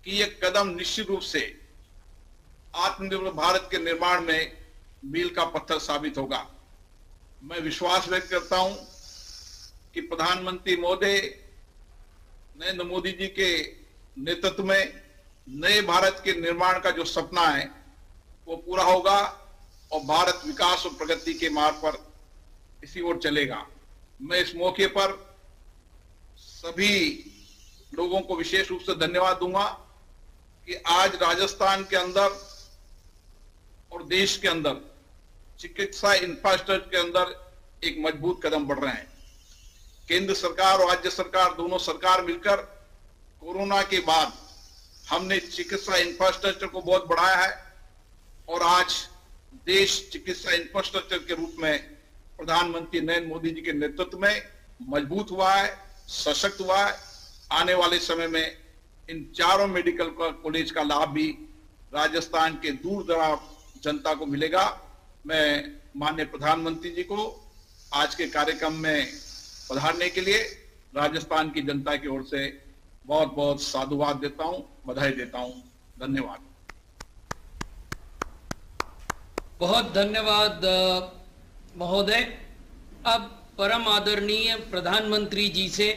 कि यह कदम निश्चित रूप से आत्मनिर्भर भारत के निर्माण में मील का पत्थर साबित होगा। मैं विश्वास व्यक्त करता हूं कि प्रधानमंत्री महोदय नरेंद्र मोदी जी के नेतृत्व में नए भारत के निर्माण का जो सपना है वो पूरा होगा और भारत विकास और प्रगति के मार्ग पर इसी ओर चलेगा। मैं इस मौके पर सभी लोगों को विशेष रूप से धन्यवाद दूंगा कि आज राजस्थान के अंदर और देश के अंदर चिकित्सा इंफ्रास्ट्रक्चर के अंदर एक मजबूत कदम बढ़ रहे हैं। केंद्र सरकार और राज्य सरकार दोनों सरकार मिलकर कोरोना के बाद हमने चिकित्सा इंफ्रास्ट्रक्चर को बहुत बढ़ाया है और आज देश चिकित्सा इंफ्रास्ट्रक्चर के रूप में प्रधानमंत्री नरेंद्र मोदी जी के नेतृत्व में मजबूत हुआ है, सशक्त हुआ है। आने वाले समय में इन चारों मेडिकल कॉलेज का लाभ भी राजस्थान के दूर दराज जनता को मिलेगा। मैं माननीय प्रधानमंत्री जी को आज के कार्यक्रम में पधारने के लिए राजस्थान की जनता की ओर से बहुत बहुत साधुवाद देता हूं, बधाई देता हूं। धन्यवाद। बहुत धन्यवाद महोदय। अब परम आदरणीय प्रधानमंत्री जी से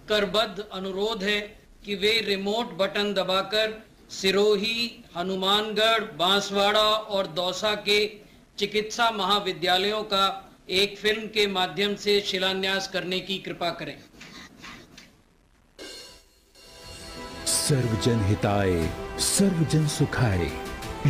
करबद्ध अनुरोध है कि वे रिमोट बटन दबाकर सिरोही, हनुमानगढ़, बांसवाड़ा और दौसा के चिकित्सा महाविद्यालयों का एक फिल्म के माध्यम से शिलान्यास करने की कृपा करें। सर्वजन हिताय सर्वजन सुखाय।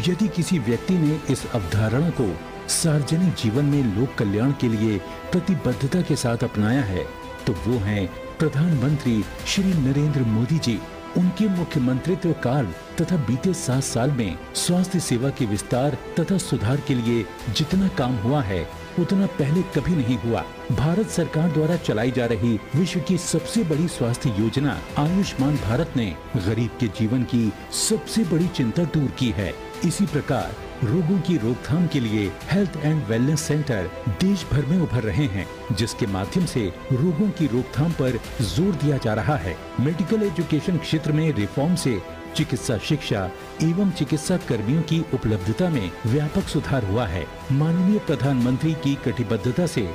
यदि किसी व्यक्ति ने इस अवधारणा को सार्वजनिक जीवन में लोक कल्याण के लिए प्रतिबद्धता के साथ अपनाया है तो वो हैं प्रधानमंत्री श्री नरेंद्र मोदी जी। उनके मुख्यमंत्रित्व काल तथा बीते 7 साल में स्वास्थ्य सेवा के विस्तार तथा सुधार के लिए जितना काम हुआ है उतना पहले कभी नहीं हुआ। भारत सरकार द्वारा चलाई जा रही विश्व की सबसे बड़ी स्वास्थ्य योजना आयुष्मान भारत ने गरीब के जीवन की सबसे बड़ी चिंता दूर की है। इसी प्रकार रोगों की रोकथाम के लिए हेल्थ एंड वेलनेस सेंटर देश भर में उभर रहे हैं, जिसके माध्यम से रोगों की रोकथाम पर जोर दिया जा रहा है। मेडिकल एजुकेशन क्षेत्र में रिफॉर्म से चिकित्सा शिक्षा एवं चिकित्सा कर्मियों की उपलब्धता में व्यापक सुधार हुआ है। माननीय प्रधानमंत्री की कटिबद्धता से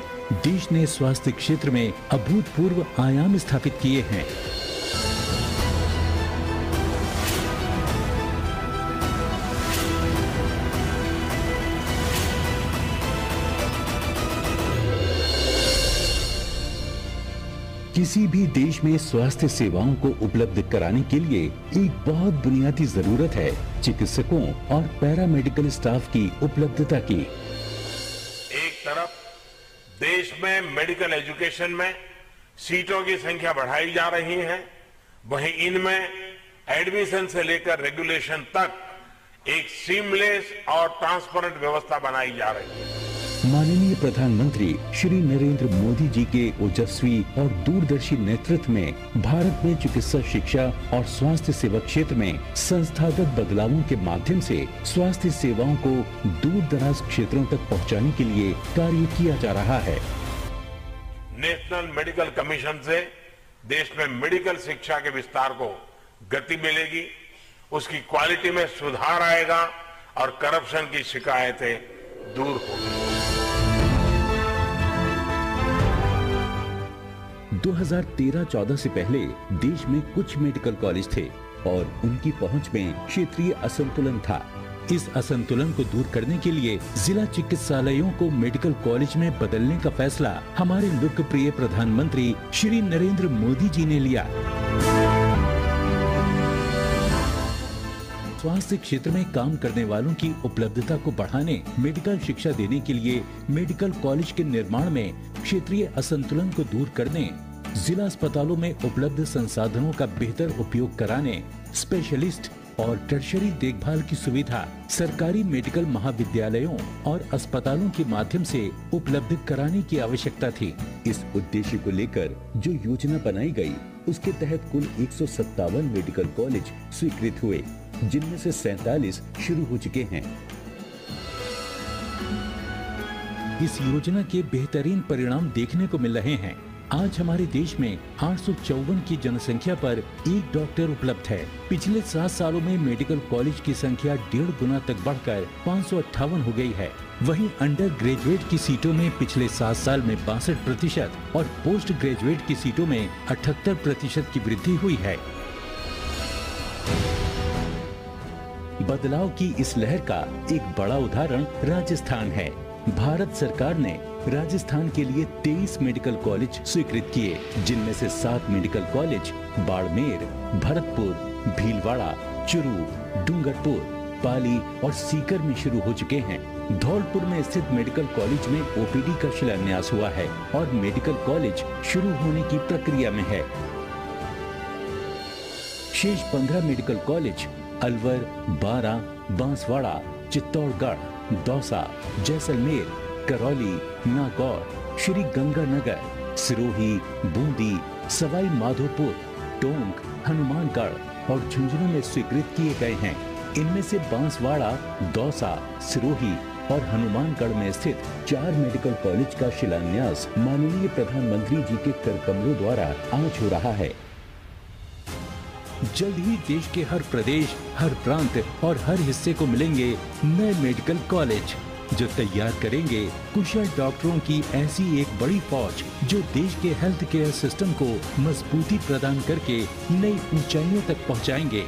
देश ने स्वास्थ्य क्षेत्र में अभूतपूर्व आयाम स्थापित किए हैं। किसी भी देश में स्वास्थ्य सेवाओं को उपलब्ध कराने के लिए एक बहुत बुनियादी जरूरत है चिकित्सकों और पैरामेडिकल स्टाफ की उपलब्धता की। एक तरफ देश में मेडिकल एजुकेशन में सीटों की संख्या बढ़ाई जा रही है, वहीं इनमें एडमिशन से लेकर रेगुलेशन तक एक सीमलेस और ट्रांसपेरेंट व्यवस्था बनाई जा रही है। माननीय प्रधानमंत्री श्री नरेंद्र मोदी जी के ओजस्वी और दूरदर्शी नेतृत्व में भारत में चिकित्सा शिक्षा और स्वास्थ्य सेवा क्षेत्र में संस्थागत बदलावों के माध्यम से स्वास्थ्य सेवाओं को दूर दराज क्षेत्रों तक पहुंचाने के लिए कार्य किया जा रहा है। नेशनल मेडिकल कमीशन से देश में मेडिकल शिक्षा के विस्तार को गति मिलेगी, उसकी क्वालिटी में सुधार आएगा और करप्शन की शिकायतें दूर होगी। 2013-14 से पहले देश में कुछ मेडिकल कॉलेज थे और उनकी पहुंच में क्षेत्रीय असंतुलन था। इस असंतुलन को दूर करने के लिए जिला चिकित्सालयों को मेडिकल कॉलेज में बदलने का फैसला हमारे लोकप्रिय प्रधानमंत्री श्री नरेंद्र मोदी जी ने लिया। स्वास्थ्य क्षेत्र में काम करने वालों की उपलब्धता को बढ़ाने, मेडिकल शिक्षा देने के लिए मेडिकल कॉलेज के निर्माण में क्षेत्रीय असंतुलन को दूर करने, जिला अस्पतालों में उपलब्ध संसाधनों का बेहतर उपयोग कराने, स्पेशलिस्ट और टर्शरी देखभाल की सुविधा सरकारी मेडिकल महाविद्यालयों और अस्पतालों के माध्यम से उपलब्ध कराने की आवश्यकता थी। इस उद्देश्य को लेकर जो योजना बनाई गई, उसके तहत कुल 157 मेडिकल कॉलेज स्वीकृत हुए, जिनमें से 47 शुरू हो चुके हैं। इस योजना के बेहतरीन परिणाम देखने को मिल रहे हैं। आज हमारे देश में 854 की जनसंख्या पर एक डॉक्टर उपलब्ध है। पिछले 7 सालों में मेडिकल कॉलेज की संख्या 1.5 गुना तक बढ़कर 558 हो गई है। वहीं अंडर ग्रेजुएट की सीटों में पिछले 7 साल में 62% और पोस्ट ग्रेजुएट की सीटों में 78% की वृद्धि हुई है। बदलाव की इस लहर का एक बड़ा उदाहरण राजस्थान है। भारत सरकार ने राजस्थान के लिए 23 मेडिकल कॉलेज स्वीकृत किए, जिनमें से 7 मेडिकल कॉलेज बाड़मेर, भरतपुर, भीलवाड़ा, चुरू, डूंगरपुर, पाली और सीकर में शुरू हो चुके हैं। धौलपुर में स्थित मेडिकल कॉलेज में ओपीडी का शिलान्यास हुआ है और मेडिकल कॉलेज शुरू होने की प्रक्रिया में है। शेष 15 मेडिकल कॉलेज अलवर, बारां, बांसवाड़ा, चित्तौड़गढ़, दौसा, जैसलमेर, करौली, नागौर, श्री गंगानगर, सिरोही, बूंदी, सवाई माधोपुर, टोंक, हनुमानगढ़ और झुंझुनू में स्वीकृत किए गए हैं। इनमें से बांसवाड़ा, दौसा, सिरोही और हनुमानगढ़ में स्थित 4 मेडिकल कॉलेज का शिलान्यास माननीय प्रधानमंत्री जी के कर कमलों द्वारा आज हो रहा है। जल्द ही देश के हर प्रदेश, हर प्रांत और हर हिस्से को मिलेंगे नए मेडिकल कॉलेज, जो तैयार करेंगे कुशल डॉक्टरों की ऐसी एक बड़ी फौज, जो देश के हेल्थ केयर सिस्टम को मजबूती प्रदान करके नई ऊंचाइयों तक पहुंचाएंगे।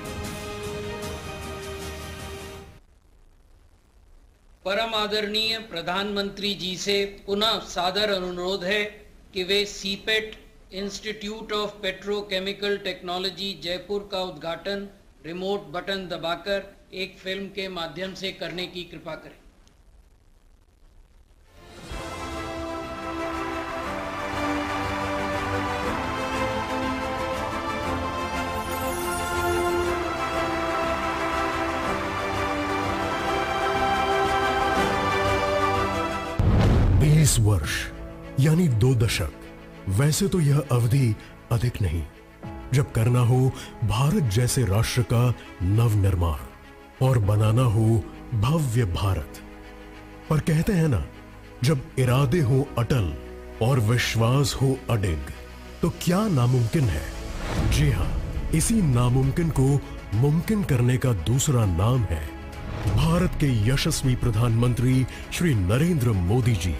परम आदरणीय प्रधानमंत्री जी से पुनः सादर अनुरोध है कि वे CIPET institute of petrochemical technology Jaipur का उद्घाटन रिमोट बटन दबाकर एक फिल्म के माध्यम से करने की कृपा करें। वर्ष यानी 2 दशक। वैसे तो यह अवधि अधिक नहीं, जब करना हो भारत जैसे राष्ट्र का नवनिर्माण और बनाना हो भव्य भारत। पर कहते हैं ना, जब इरादे हो अटल और विश्वास हो अडिग, तो क्या नामुमकिन है। जी हां, इसी नामुमकिन को मुमकिन करने का दूसरा नाम है भारत के यशस्वी प्रधानमंत्री श्री नरेंद्र मोदी जी,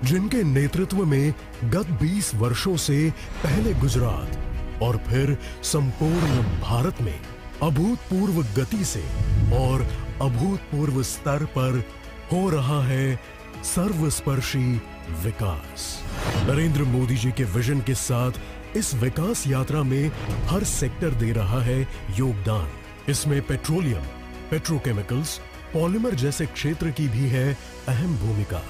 जिनके नेतृत्व में गत 20 वर्षों से पहले गुजरात और फिर संपूर्ण भारत में अभूतपूर्व गति से और अभूतपूर्व स्तर पर हो रहा है सर्वस्पर्शी विकास। नरेंद्र मोदी जी के विजन के साथ इस विकास यात्रा में हर सेक्टर दे रहा है योगदान। इसमें पेट्रोलियम, पेट्रोकेमिकल्स, पॉलीमर जैसे क्षेत्र की भी है अहम भूमिका।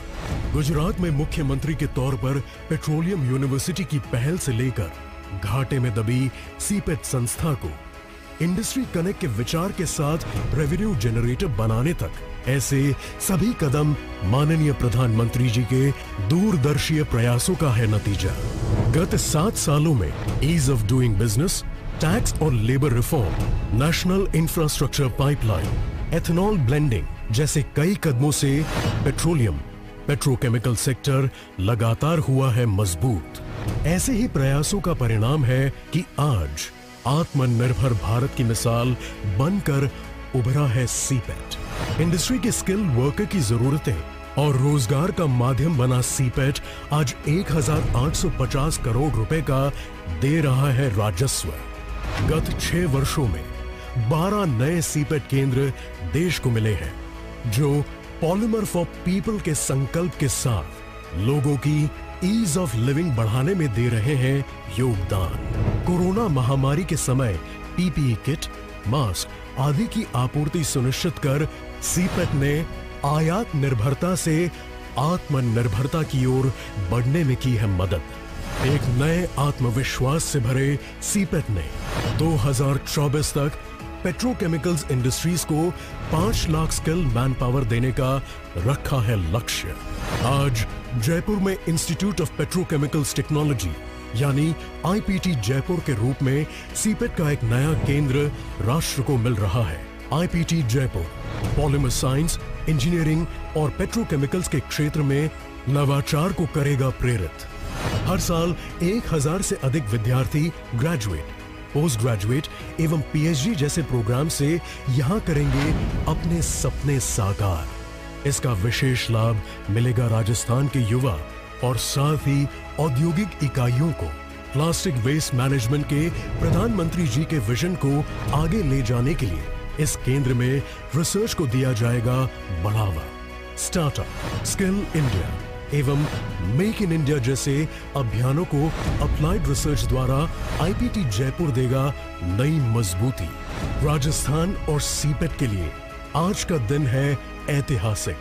गुजरात में मुख्यमंत्री के तौर पर पेट्रोलियम यूनिवर्सिटी की पहल से लेकर घाटे में दबी सीपेट संस्था को इंडस्ट्री कनेक्ट के विचार के साथ रेवेन्यू जनरेटर बनाने तक, ऐसे सभी कदम माननीय प्रधानमंत्री जी के दूरदर्शी प्रयासों का है नतीजा। गत 7 सालों में ease of doing business, tax और labour reform, national infrastructure pipeline, ethanol blending जैसे कई कदमों से पेट्रोलियम, पेट्रोकेमिकल सेक्टर लगातार हुआ है मजबूत। ऐसे ही प्रयासों का परिणाम है कि आज आत्मनिर्भर भारत की मिसाल बनकर उभरा है सीपेट। इंडस्ट्री के स्किल वर्कर की जरूरतें और रोजगार का माध्यम बना सीपेट आज 1850 करोड़ रुपए का दे रहा है राजस्व। गत 6 वर्षों में 12 नए सीपेट केंद्र देश को मिले हैं, जो पॉलीमर फॉर पीपल के संकल्प के साथ लोगों की ईज ऑफ लिविंग बढ़ाने में दे रहे हैं योगदान। कोरोना महामारी के समय पीपीई किट, मास्क आदि की आपूर्ति सुनिश्चित कर सीपेट ने आयात निर्भरता से आत्मनिर्भरता की ओर बढ़ने में की है मदद। एक नए आत्मविश्वास से भरे सीपेट ने 2024 तक पेट्रोकेमिकल्स इंडस्ट्रीज को 5 लाख स्किल मैन पावर देने का रखा है लक्ष्य। आज जयपुर में इंस्टीट्यूट ऑफ पेट्रोकेमिकल्स टेक्नोलॉजी यानी आईपीटी जयपुर के रूप में सीपेट का एक नया केंद्र राष्ट्र को मिल रहा है। IPT Jaipur polymer science, engineering और पेट्रोकेमिकल्स के क्षेत्र में नवाचार को करेगा प्रेरित। हर साल 1000 से अधिक विद्यार्थी ग्रेजुएट, पोस्ट ग्रेजुएट एवं पीएचडी जैसे प्रोग्राम से यहां करेंगे अपने सपने साकार। इसका विशेष लाभ मिलेगा राजस्थान के युवा और साथ ही औद्योगिक इकाइयों को। प्लास्टिक वेस्ट मैनेजमेंट के प्रधानमंत्री जी के विजन को आगे ले जाने के लिए इस केंद्र में रिसर्च को दिया जाएगा बढ़ावा। स्टार्टअप, स्किल इंडिया एवं मेक इन इंडिया जैसे अभियानों को अप्लाइड रिसर्च द्वारा आईपीटी जयपुर देगा नई मजबूती। राजस्थान और सीपेट के लिए आज का दिन है ऐतिहासिक,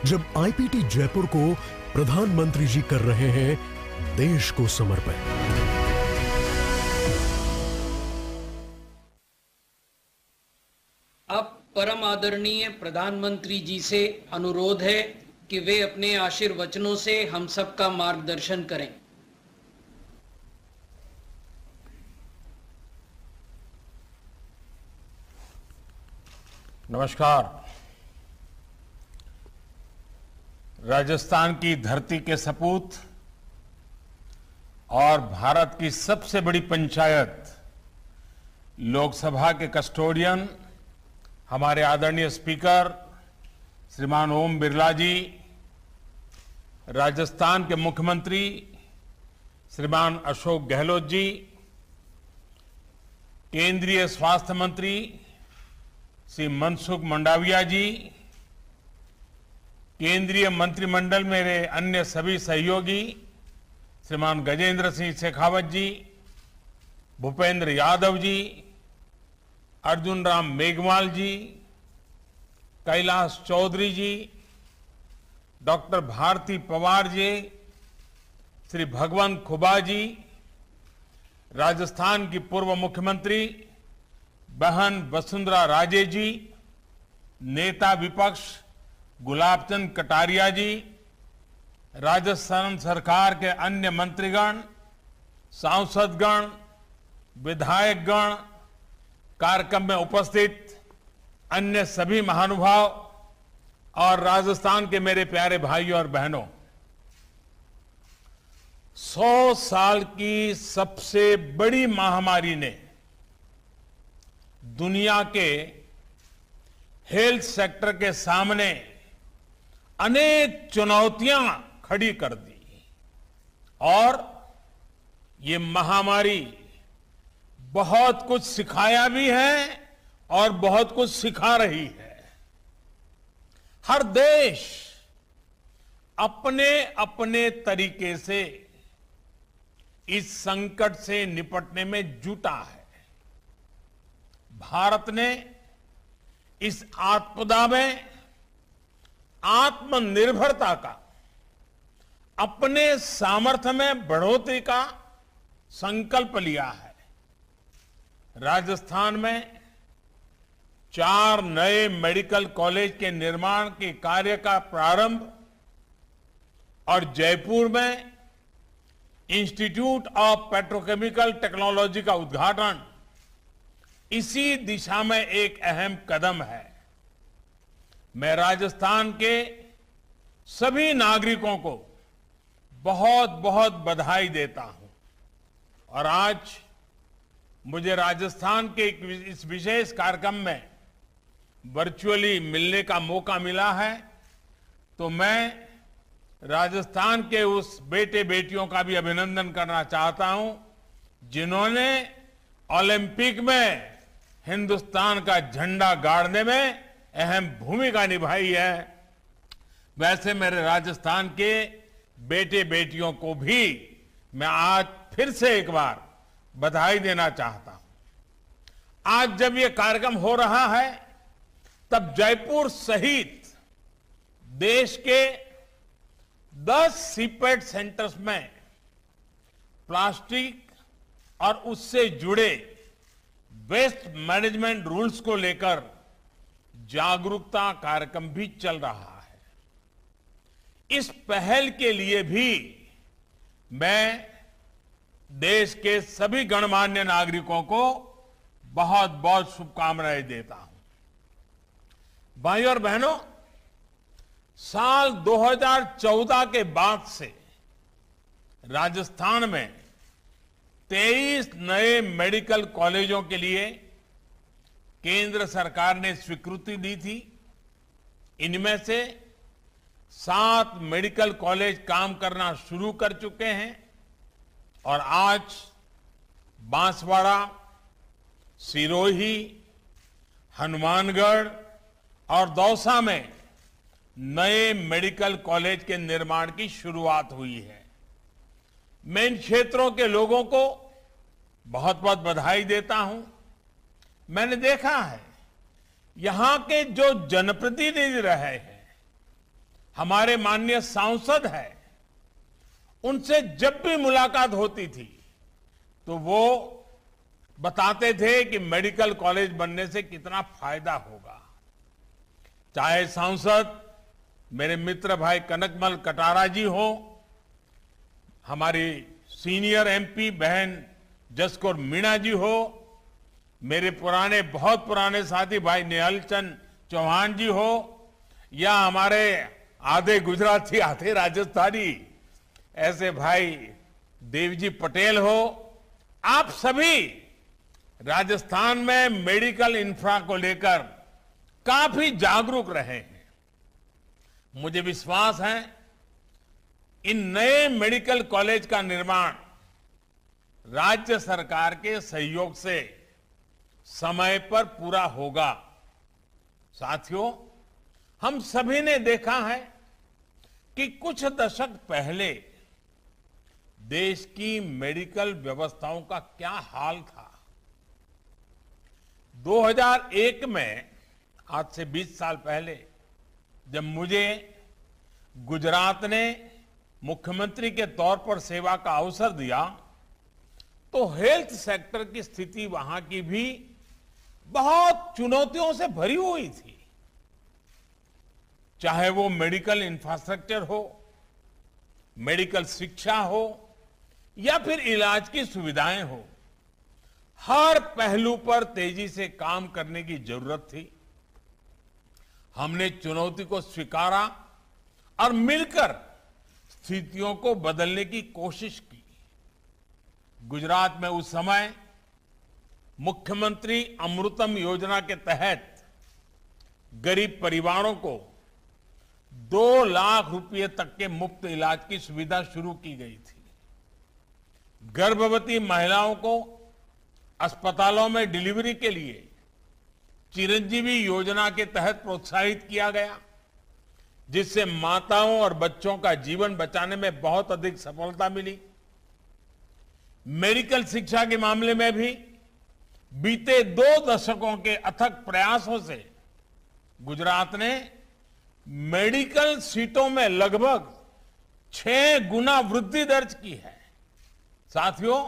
जब आईपीटी जयपुर को प्रधानमंत्री जी कर रहे हैं देश को समर्पित। अब परम आदरणीय प्रधानमंत्री जी से अनुरोध है कि वे अपने आशीर्वचनों से हम सबका मार्गदर्शन करें। नमस्कार। राजस्थान की धरती के सपूत और भारत की सबसे बड़ी पंचायत लोकसभा के कस्टोडियन हमारे आदरणीय स्पीकर श्रीमान ओम बिरला जी, राजस्थान के मुख्यमंत्री श्रीमान अशोक गहलोत जी, केंद्रीय स्वास्थ्य मंत्री श्री मनसुख मंडाविया जी, केंद्रीय मंत्रिमंडल मेरे अन्य सभी सहयोगी श्रीमान गजेंद्र सिंह शेखावत जी, भूपेंद्र यादव जी, अर्जुन राम मेघवाल जी, कैलाश चौधरी जी, डॉक्टर भारती पवार जी, श्री भगवंत खुबा जी, राजस्थान की पूर्व मुख्यमंत्री बहन वसुंधरा राजे जी, नेता विपक्ष गुलाब चंद कटारिया जी, राजस्थान सरकार के अन्य मंत्रीगण, सांसदगण, विधायकगण, कार्यक्रम में उपस्थित अन्य सभी महानुभाव और राजस्थान के मेरे प्यारे भाइयों और बहनों, 100 साल की सबसे बड़ी महामारी ने दुनिया के हेल्थ सेक्टर के सामने अनेक चुनौतियां खड़ी कर दी और ये महामारी बहुत कुछ सिखाया भी है और बहुत कुछ सिखा रही है। हर देश अपने अपने तरीके से इस संकट से निपटने में जुटा है। भारत ने इस आपदा में आत्मनिर्भरता का, अपने सामर्थ्य में बढ़ोतरी का संकल्प लिया है। राजस्थान में 4 नए मेडिकल कॉलेज के निर्माण के कार्य का प्रारंभ और जयपुर में इंस्टीट्यूट ऑफ पेट्रोकेमिकल टेक्नोलॉजी का उद्घाटन इसी दिशा में एक अहम कदम है। मैं राजस्थान के सभी नागरिकों को बहुत बहुत बधाई देता हूं और आज मुझे राजस्थान के इस विशेष कार्यक्रम में वर्चुअली मिलने का मौका मिला है, तो मैं राजस्थान के उस बेटे बेटियों का भी अभिनंदन करना चाहता हूं जिन्होंने ओलंपिक में हिंदुस्तान का झंडा गाड़ने में अहम भूमिका निभाई है। वैसे मेरे राजस्थान के बेटे बेटियों को भी मैं आज फिर से एक बार बधाई देना चाहता हूं। आज जब ये कार्यक्रम हो रहा है तब जयपुर सहित देश के 10 सीपेट सेंटर्स में प्लास्टिक और उससे जुड़े वेस्ट मैनेजमेंट रूल्स को लेकर जागरूकता कार्यक्रम भी चल रहा है। इस पहल के लिए भी मैं देश के सभी गणमान्य नागरिकों को बहुत बहुत शुभकामनाएं देता हूं। भाइयों और बहनों, साल 2014 के बाद से राजस्थान में 23 नए मेडिकल कॉलेजों के लिए केंद्र सरकार ने स्वीकृति दी थी। इनमें से 7 मेडिकल कॉलेज काम करना शुरू कर चुके हैं और आज बांसवाड़ा, सिरोही, हनुमानगढ़ और दौसा में नए मेडिकल कॉलेज के निर्माण की शुरुआत हुई है। मैं इन क्षेत्रों के लोगों को बहुत बहुत बधाई देता हूं। मैंने देखा है यहां के जो जनप्रतिनिधि रहे हैं, हमारे माननीय सांसद हैं, उनसे जब भी मुलाकात होती थी तो वो बताते थे कि मेडिकल कॉलेज बनने से कितना फायदा होगा। चाहे सांसद मेरे मित्र भाई कनकमल कटारा जी हो, हमारी सीनियर एमपी बहन जसकौर मीणा जी हो, मेरे बहुत पुराने साथी भाई निहाल चंद चौहान जी हो, या हमारे आधे गुजराती आधे राजस्थानी ऐसे भाई देवजी पटेल हो, आप सभी राजस्थान में मेडिकल इंफ्रा को लेकर काफी जागरूक रहे हैं। मुझे विश्वास है इन नए मेडिकल कॉलेज का निर्माण राज्य सरकार के सहयोग से समय पर पूरा होगा। साथियों, हम सभी ने देखा है कि कुछ दशक पहले देश की मेडिकल व्यवस्थाओं का क्या हाल था। 2001 में, आज से 20 साल पहले, जब मुझे गुजरात ने मुख्यमंत्री के तौर पर सेवा का अवसर दिया तो हेल्थ सेक्टर की स्थिति वहां की भी बहुत चुनौतियों से भरी हुई थी। चाहे वो मेडिकल इंफ्रास्ट्रक्चर हो, मेडिकल शिक्षा हो या फिर इलाज की सुविधाएं हो, हर पहलू पर तेजी से काम करने की जरूरत थी। हमने चुनौती को स्वीकारा और मिलकर स्थितियों को बदलने की कोशिश की। गुजरात में उस समय मुख्यमंत्री अमृतम योजना के तहत गरीब परिवारों को 2 लाख रुपए तक के मुफ्त इलाज की सुविधा शुरू की गई थी। गर्भवती महिलाओं को अस्पतालों में डिलीवरी के लिए चिरंजीवी योजना के तहत प्रोत्साहित किया गया, जिससे माताओं और बच्चों का जीवन बचाने में बहुत अधिक सफलता मिली। मेडिकल शिक्षा के मामले में भी बीते 2 दशकों के अथक प्रयासों से गुजरात ने मेडिकल सीटों में लगभग 6 गुना वृद्धि दर्ज की है। साथियों,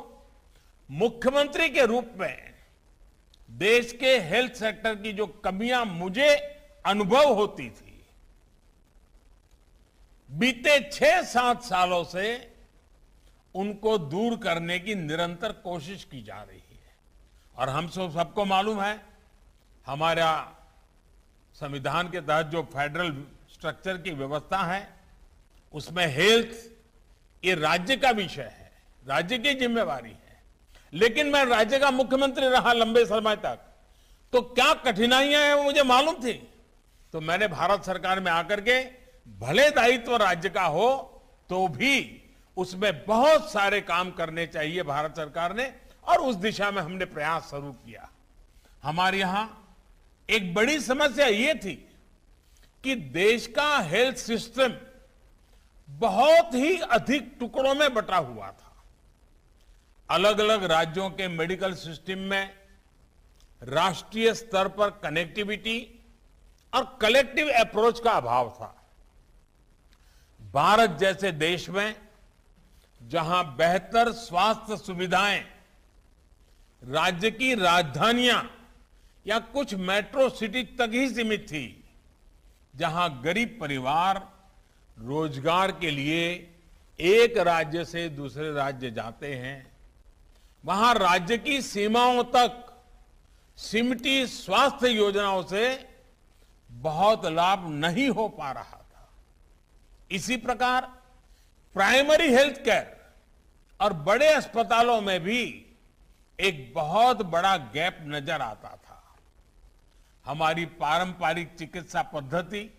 मुख्यमंत्री के रूप में देश के हेल्थ सेक्टर की जो कमियां मुझे अनुभव होती थी, बीते 6-7 सालों से उनको दूर करने की निरंतर कोशिश की जा रही है। और हम सबको मालूम है, हमारा संविधान के तहत जो फेडरल स्ट्रक्चर की व्यवस्था है, उसमें हेल्थ ये राज्य का विषय है, राज्य की जिम्मेवारी है। लेकिन मैं राज्य का मुख्यमंत्री रहा लंबे समय तक, तो क्या कठिनाइयां हैं वो मुझे मालूम थी। तो मैंने भारत सरकार में आकर के, भले दायित्व राज्य का हो तो भी उसमें बहुत सारे काम करने चाहिए भारत सरकार ने, और उस दिशा में हमने प्रयास शुरू किया। हमारे यहां एक बड़ी समस्या ये थी कि देश का हेल्थ सिस्टम बहुत ही अधिक टुकड़ों में बटा हुआ था। अलग अलग राज्यों के मेडिकल सिस्टम में राष्ट्रीय स्तर पर कनेक्टिविटी और कलेक्टिव अप्रोच का अभाव था। भारत जैसे देश में जहां बेहतर स्वास्थ्य सुविधाएं राज्य की राजधानियां या कुछ मेट्रो सिटी तक ही सीमित थी, जहां गरीब परिवार रोजगार के लिए एक राज्य से दूसरे राज्य जाते हैं, वहां राज्य की सीमाओं तक सिमटी स्वास्थ्य योजनाओं से बहुत लाभ नहीं हो पा रहा था। इसी प्रकार प्राइमरी हेल्थ केयर और बड़े अस्पतालों में भी एक बहुत बड़ा गैप नजर आता था। हमारी पारंपरिक चिकित्सा पद्धति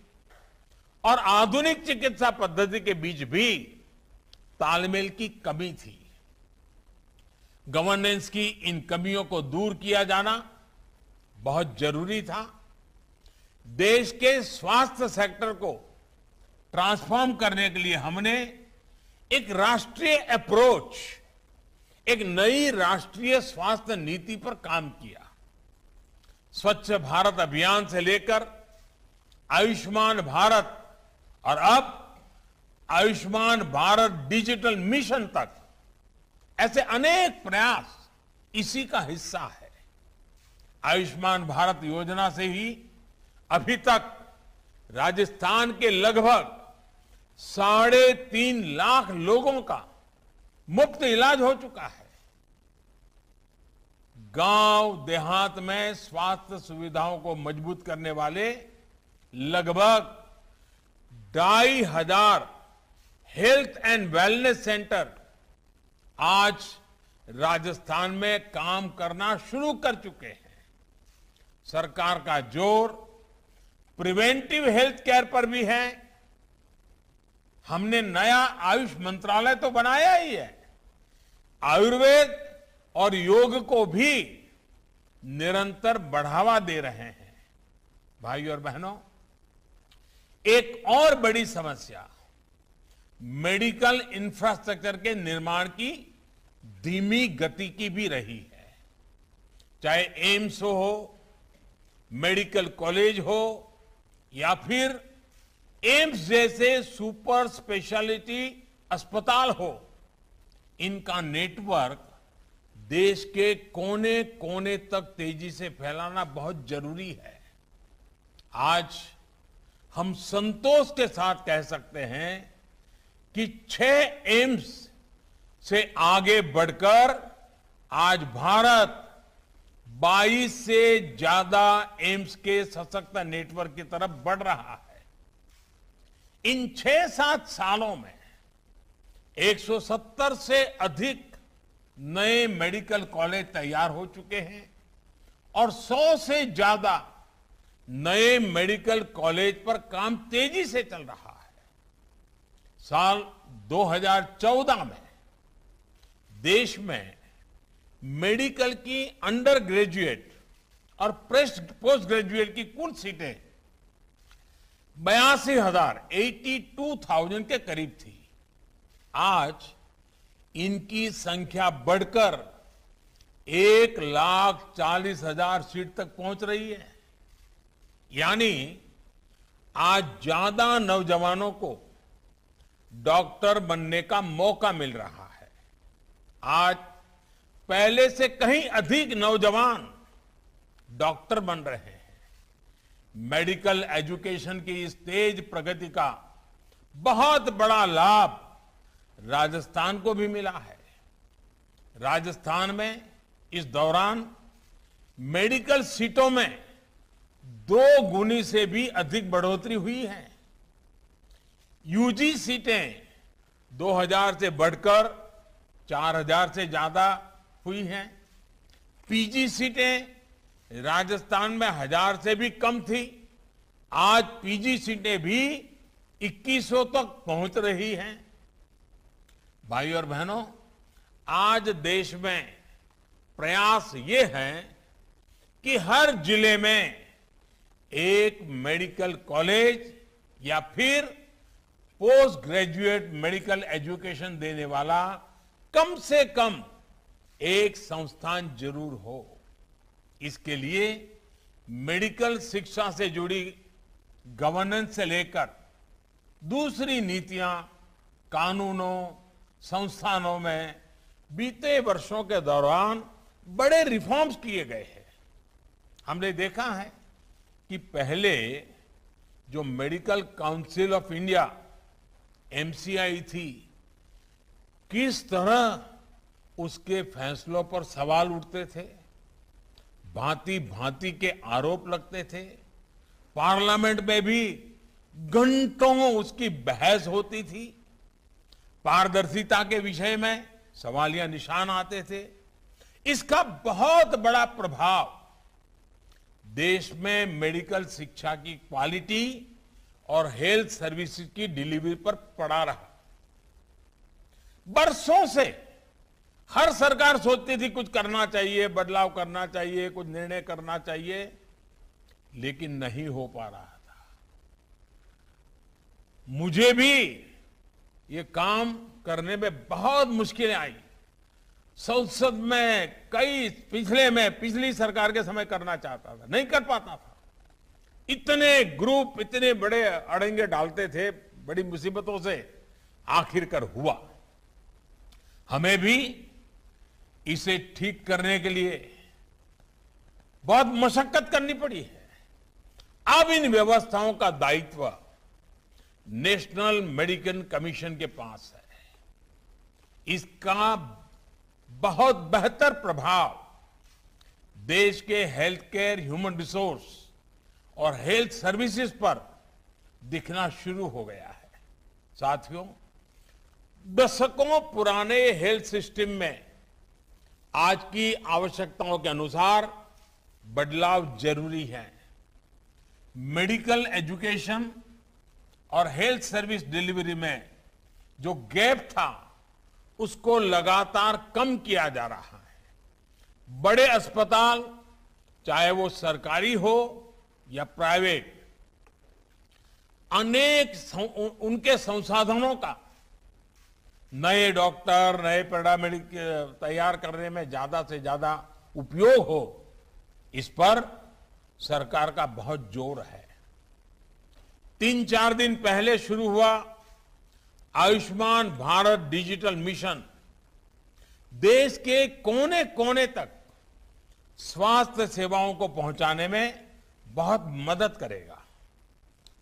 और आधुनिक चिकित्सा पद्धति के बीच भी तालमेल की कमी थी। गवर्नेंस की इन कमियों को दूर किया जाना बहुत जरूरी था। देश के स्वास्थ्य सेक्टर को ट्रांसफॉर्म करने के लिए हमने एक राष्ट्रीय अप्रोच, एक नई राष्ट्रीय स्वास्थ्य नीति पर काम किया। स्वच्छ भारत अभियान से लेकर आयुष्मान भारत और अब आयुष्मान भारत डिजिटल मिशन तक ऐसे अनेक प्रयास इसी का हिस्सा है। आयुष्मान भारत योजना से ही अभी तक राजस्थान के लगभग 3.5 लाख लोगों का मुफ्त इलाज हो चुका है। गांव देहात में स्वास्थ्य सुविधाओं को मजबूत करने वाले लगभग 2,500 हेल्थ एंड वेलनेस सेंटर आज राजस्थान में काम करना शुरू कर चुके हैं। सरकार का जोर प्रिवेंटिव हेल्थ केयर पर भी है। हमने नया आयुष मंत्रालय तो बनाया ही है, आयुर्वेद और योग को भी निरंतर बढ़ावा दे रहे हैं। भाइयों और बहनों, एक और बड़ी समस्या मेडिकल इंफ्रास्ट्रक्चर के निर्माण की धीमी गति की भी रही है। चाहे एम्स हो, मेडिकल कॉलेज हो या फिर एम्स जैसे सुपर स्पेशलिटी अस्पताल हो, इनका नेटवर्क देश के कोने कोने तक तेजी से फैलाना बहुत जरूरी है। आज हम संतोष के साथ कह सकते हैं कि 6 एम्स से आगे बढ़कर आज भारत 22 से ज्यादा एम्स के सशक्त नेटवर्क की तरफ बढ़ रहा है। इन 6-7 सालों में 170 से अधिक नए मेडिकल कॉलेज तैयार हो चुके हैं और 100 से ज्यादा नए मेडिकल कॉलेज पर काम तेजी से चल रहा है। साल 2014 में देश में मेडिकल की अंडर ग्रेजुएट और पोस्ट ग्रेजुएट की कुल सीटें 82,000 के करीब थी। आज इनकी संख्या बढ़कर 1,40,000 सीट तक पहुंच रही है। यानी आज ज्यादा नौजवानों को डॉक्टर बनने का मौका मिल रहा है। आज पहले से कहीं अधिक नौजवान डॉक्टर बन रहे हैं। मेडिकल एजुकेशन की इस तेज प्रगति का बहुत बड़ा लाभ राजस्थान को भी मिला है। राजस्थान में इस दौरान मेडिकल सीटों में 2 गुनी से भी अधिक बढ़ोतरी हुई है। यूजी सीटें 2,000 से बढ़कर 4,000 से ज्यादा हुई हैं। पीजी सीटें राजस्थान में 1,000 से भी कम थी। आज पीजी सीटें भी 2,100 तक पहुंच रही हैं। भाई और बहनों, आज देश में प्रयास ये है कि हर जिले में एक मेडिकल कॉलेज या फिर पोस्ट ग्रेजुएट मेडिकल एजुकेशन देने वाला कम से कम एक संस्थान जरूर हो। इसके लिए मेडिकल शिक्षा से जुड़ी गवर्नेंस से लेकर दूसरी नीतियां, कानूनों, संस्थानों में बीते वर्षों के दौरान बड़े रिफॉर्म्स किए गए हैं। हमने देखा है कि पहले जो medical council of India MCI थी, किस तरह उसके फैसलों पर सवाल उठते थे, भांति भांति के आरोप लगते थे। पार्लियामेंट में भी घंटों उसकी बहस होती थी। पारदर्शिता के विषय में सवालिया निशान आते थे। इसका बहुत बड़ा प्रभाव देश में मेडिकल शिक्षा की क्वालिटी और हेल्थ सर्विसेज की डिलीवरी पर पड़ा रहा। बरसों से हर सरकार सोचती थी कुछ करना चाहिए, बदलाव करना चाहिए, कुछ निर्णय करना चाहिए, लेकिन नहीं हो पा रहा था। मुझे भी ये काम करने में बहुत मुश्किलें आई। संसद में पिछली सरकार के समय करना चाहता था, नहीं कर पाता था। इतने ग्रुप, इतने बड़े अड़ंगे डालते थे, बड़ी मुसीबतों से आखिरकार हुआ। हमें भी इसे ठीक करने के लिए बहुत मशक्कत करनी पड़ी है। अब इन व्यवस्थाओं का दायित्व नेशनल मेडिकल कमीशन के पास है। इसका बहुत बेहतर प्रभाव देश के हेल्थ केयर, ह्यूमन रिसोर्स और हेल्थ सर्विसेज पर दिखना शुरू हो गया है। साथियों, दशकों पुराने हेल्थ सिस्टम में आज की आवश्यकताओं के अनुसार बदलाव जरूरी है। मेडिकल एजुकेशन और हेल्थ सर्विस डिलीवरी में जो गैप था, उसको लगातार कम किया जा रहा है। बड़े अस्पताल, चाहे वो सरकारी हो या प्राइवेट, उनके संसाधनों का नए डॉक्टर, नए पैरामेडिक तैयार करने में ज्यादा से ज्यादा उपयोग हो, इस पर सरकार का बहुत जोर है। 3-4 दिन पहले शुरू हुआ आयुष्मान भारत डिजिटल मिशन देश के कोने कोने तक स्वास्थ्य सेवाओं को पहुंचाने में बहुत मदद करेगा।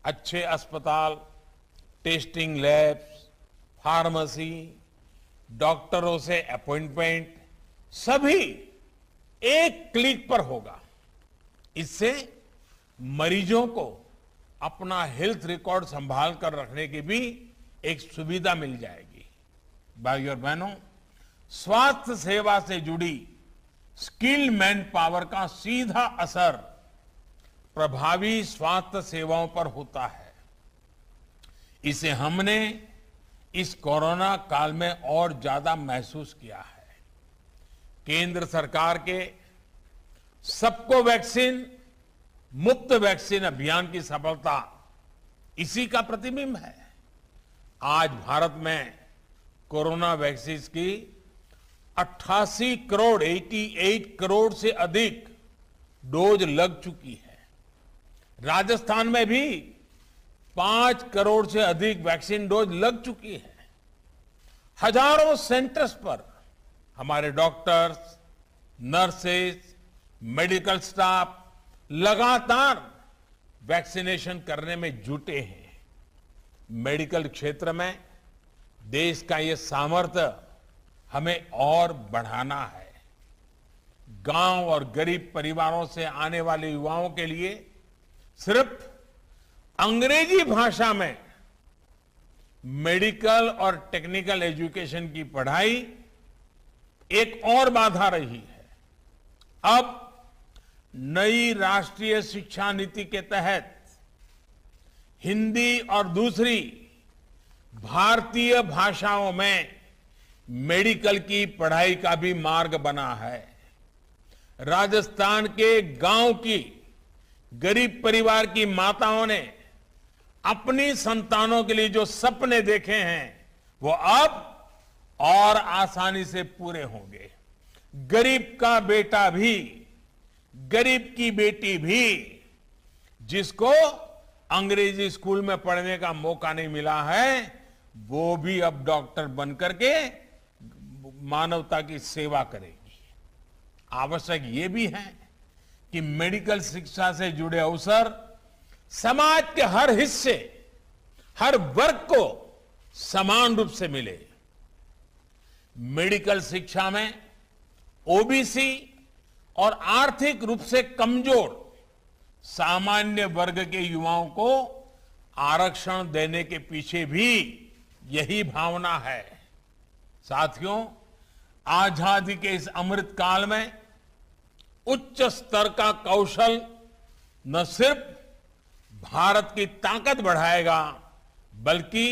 अच्छे अस्पताल, टेस्टिंग लैब्स, फार्मेसी, डॉक्टरों से अपॉइंटमेंट, सभी एक क्लिक पर होगा। इससे मरीजों को अपना हेल्थ रिकॉर्ड संभाल कर रखने की भी एक सुविधा मिल जाएगी। भाइयों और बहनों, स्वास्थ्य सेवा से जुड़ी स्किल्ड मैन पावर का सीधा असर प्रभावी स्वास्थ्य सेवाओं पर होता है। इसे हमने इस कोरोना काल में और ज्यादा महसूस किया है। केंद्र सरकार के सबको वैक्सीन, मुफ्त वैक्सीन अभियान की सफलता इसी का प्रतिबिंब है। आज भारत में कोरोना वैक्सीन की 88 करोड़ से अधिक डोज लग चुकी है। राजस्थान में भी 5 करोड़ से अधिक वैक्सीन डोज लग चुकी है। हजारों सेंटर्स पर हमारे डॉक्टर्स, नर्सेज, मेडिकल स्टाफ लगातार वैक्सीनेशन करने में जुटे हैं। मेडिकल क्षेत्र में देश का ये सामर्थ्य हमें और बढ़ाना है। गांव और गरीब परिवारों से आने वाले युवाओं के लिए सिर्फ अंग्रेजी भाषा में मेडिकल और टेक्निकल एजुकेशन की पढ़ाई एक और बाधा रही है। अब नई राष्ट्रीय शिक्षा नीति के तहत हिंदी और दूसरी भारतीय भाषाओं में मेडिकल की पढ़ाई का भी मार्ग बना है। राजस्थान के गांव की गरीब परिवार की माताओं ने अपनी संतानों के लिए जो सपने देखे हैं, वो अब और आसानी से पूरे होंगे। गरीब का बेटा भी, गरीब की बेटी भी, जिसको अंग्रेजी स्कूल में पढ़ने का मौका नहीं मिला है, वो भी अब डॉक्टर बनकर के मानवता की सेवा करेगी। आवश्यक ये भी है कि मेडिकल शिक्षा से जुड़े अवसर समाज के हर हिस्से, हर वर्ग को समान रूप से मिले। मेडिकल शिक्षा में ओबीसी और आर्थिक रूप से कमजोर सामान्य वर्ग के युवाओं को आरक्षण देने के पीछे भी यही भावना है। साथियों, आजादी के इस अमृत काल में उच्च स्तर का कौशल न सिर्फ भारत की ताकत बढ़ाएगा, बल्कि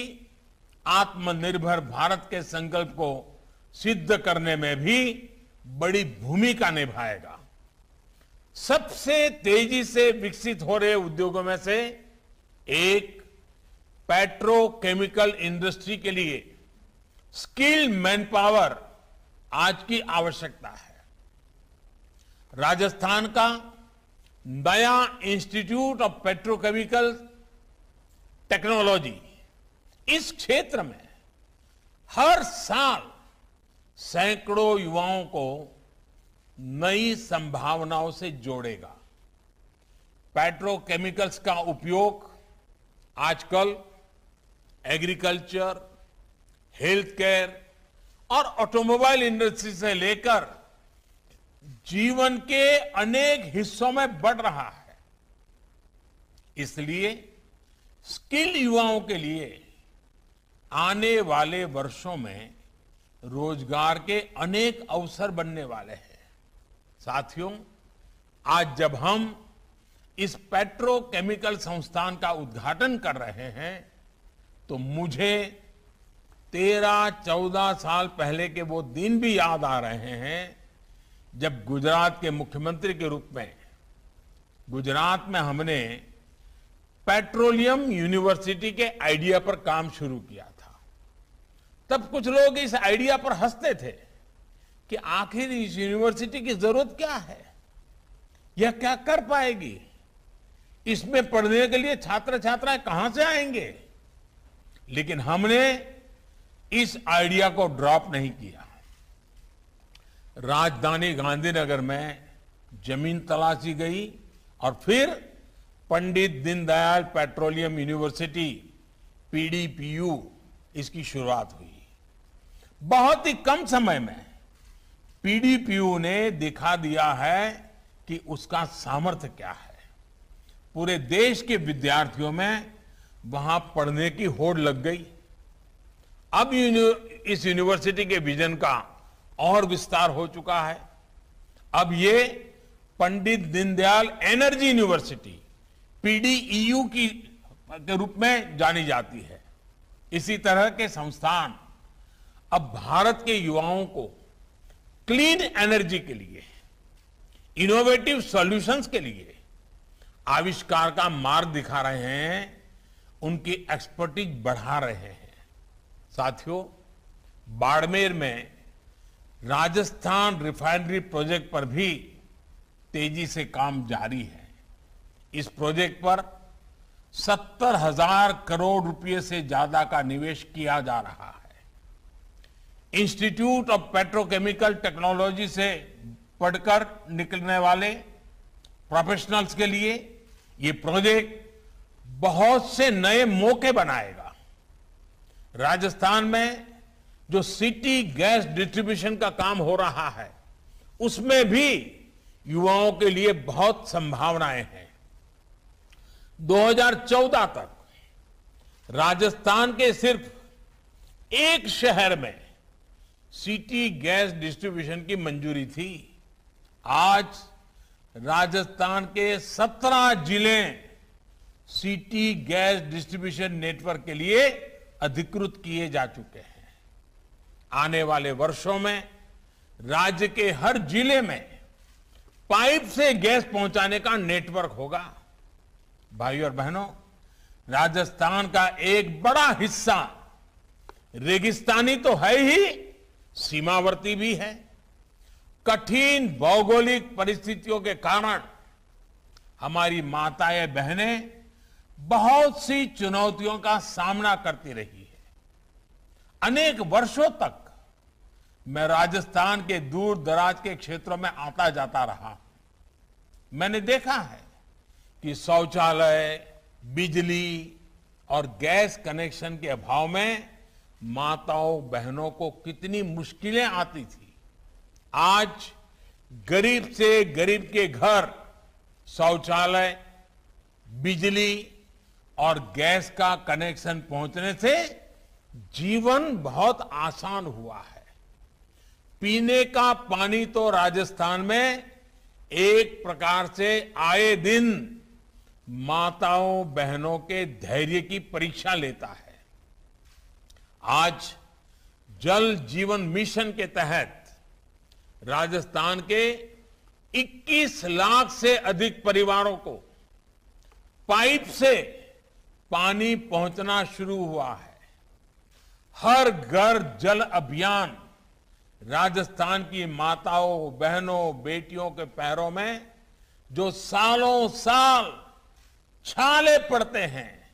आत्मनिर्भर भारत के संकल्प को सिद्ध करने में भी बड़ी भूमिका निभाएगा। सबसे तेजी से विकसित हो रहे उद्योगों में से एक पेट्रोकेमिकल इंडस्ट्री के लिए स्किल्ड मैन पावर आज की आवश्यकता है। राजस्थान का नया इंस्टीट्यूट ऑफ पेट्रोकेमिकल टेक्नोलॉजी इस क्षेत्र में हर साल सैकड़ों युवाओं को नई संभावनाओं से जोड़ेगा। पेट्रोकेमिकल्स का उपयोग आजकल एग्रीकल्चर, हेल्थ केयर और ऑटोमोबाइल इंडस्ट्री से लेकर जीवन के अनेक हिस्सों में बढ़ रहा है। इसलिए स्किल युवाओं के लिए आने वाले वर्षों में रोजगार के अनेक अवसर बनने वाले हैं। साथियों, आज जब हम इस पेट्रोकेमिकल संस्थान का उद्घाटन कर रहे हैं तो मुझे 13-14 साल पहले के वो दिन भी याद आ रहे हैं जब गुजरात के मुख्यमंत्री के रूप में गुजरात में हमने पेट्रोलियम यूनिवर्सिटी के आइडिया पर काम शुरू किया था। तब कुछ लोग इस आइडिया पर हंसते थे कि आखिर इस यूनिवर्सिटी की जरूरत क्या है, यह क्या कर पाएगी, इसमें पढ़ने के लिए छात्र छात्राएं कहां से आएंगे। लेकिन हमने इस आइडिया को ड्रॉप नहीं किया। राजधानी गांधीनगर में जमीन तलाशी गई और फिर Pandit Deendayal petroleum university PDPU इसकी शुरुआत हुई। बहुत ही कम समय में PDPU ने दिखा दिया है कि उसका सामर्थ्य क्या है। पूरे देश के विद्यार्थियों में वहां पढ़ने की होड़ लग गई। अब इस यूनिवर्सिटी के विजन का और विस्तार हो चुका है। अब ये Pandit Deendayal energy university PDEU के रूप में जानी जाती है। इसी तरह के संस्थान अब भारत के युवाओं को क्लीन एनर्जी के लिए, इनोवेटिव सॉल्यूशंस के लिए आविष्कार का मार्ग दिखा रहे हैं, उनकी एक्सपर्टीज बढ़ा रहे हैं। साथियों, बाड़मेर में राजस्थान रिफाइनरी प्रोजेक्ट पर भी तेजी से काम जारी है। इस प्रोजेक्ट पर 70,000 करोड़ रुपए से ज्यादा का निवेश किया जा रहा है। इंस्टीट्यूट ऑफ पेट्रोकेमिकल टेक्नोलॉजी से पढ़कर निकलने वाले प्रोफेशनल्स के लिए ये प्रोजेक्ट बहुत से नए मौके बनाएगा। राजस्थान में जो सिटी गैस डिस्ट्रीब्यूशन का काम हो रहा है, उसमें भी युवाओं के लिए बहुत संभावनाएं हैं। 2014 तक राजस्थान के सिर्फ एक शहर में सिटी गैस डिस्ट्रीब्यूशन की मंजूरी थी। आज राजस्थान के 17 जिले सिटी गैस डिस्ट्रीब्यूशन नेटवर्क के लिए अधिकृत किए जा चुके हैं। आने वाले वर्षों में राज्य के हर जिले में पाइप से गैस पहुंचाने का नेटवर्क होगा। भाइयों और बहनों, राजस्थान का एक बड़ा हिस्सा रेगिस्तानी तो है ही, सीमावर्ती भी है। कठिन भौगोलिक परिस्थितियों के कारण हमारी माताएं बहनें बहुत सी चुनौतियों का सामना करती रही है। अनेक वर्षों तक मैं राजस्थान के दूर दराज के क्षेत्रों में आता जाता रहा। मैंने देखा है कि शौचालय, बिजली और गैस कनेक्शन के अभाव में माताओं बहनों को कितनी मुश्किलें आती थी। आज गरीब से गरीब के घर शौचालय, बिजली और गैस का कनेक्शन पहुंचने से जीवन बहुत आसान हुआ है। पीने का पानी तो राजस्थान में एक प्रकार से आए दिन माताओं बहनों के धैर्य की परीक्षा लेता है। आज जल जीवन मिशन के तहत राजस्थान के 21 लाख से अधिक परिवारों को पाइप से पानी पहुंचना शुरू हुआ है। हर घर जल अभियान राजस्थान की माताओं, बहनों, बेटियों के पैरों में जो सालों साल छाले पड़ते हैं,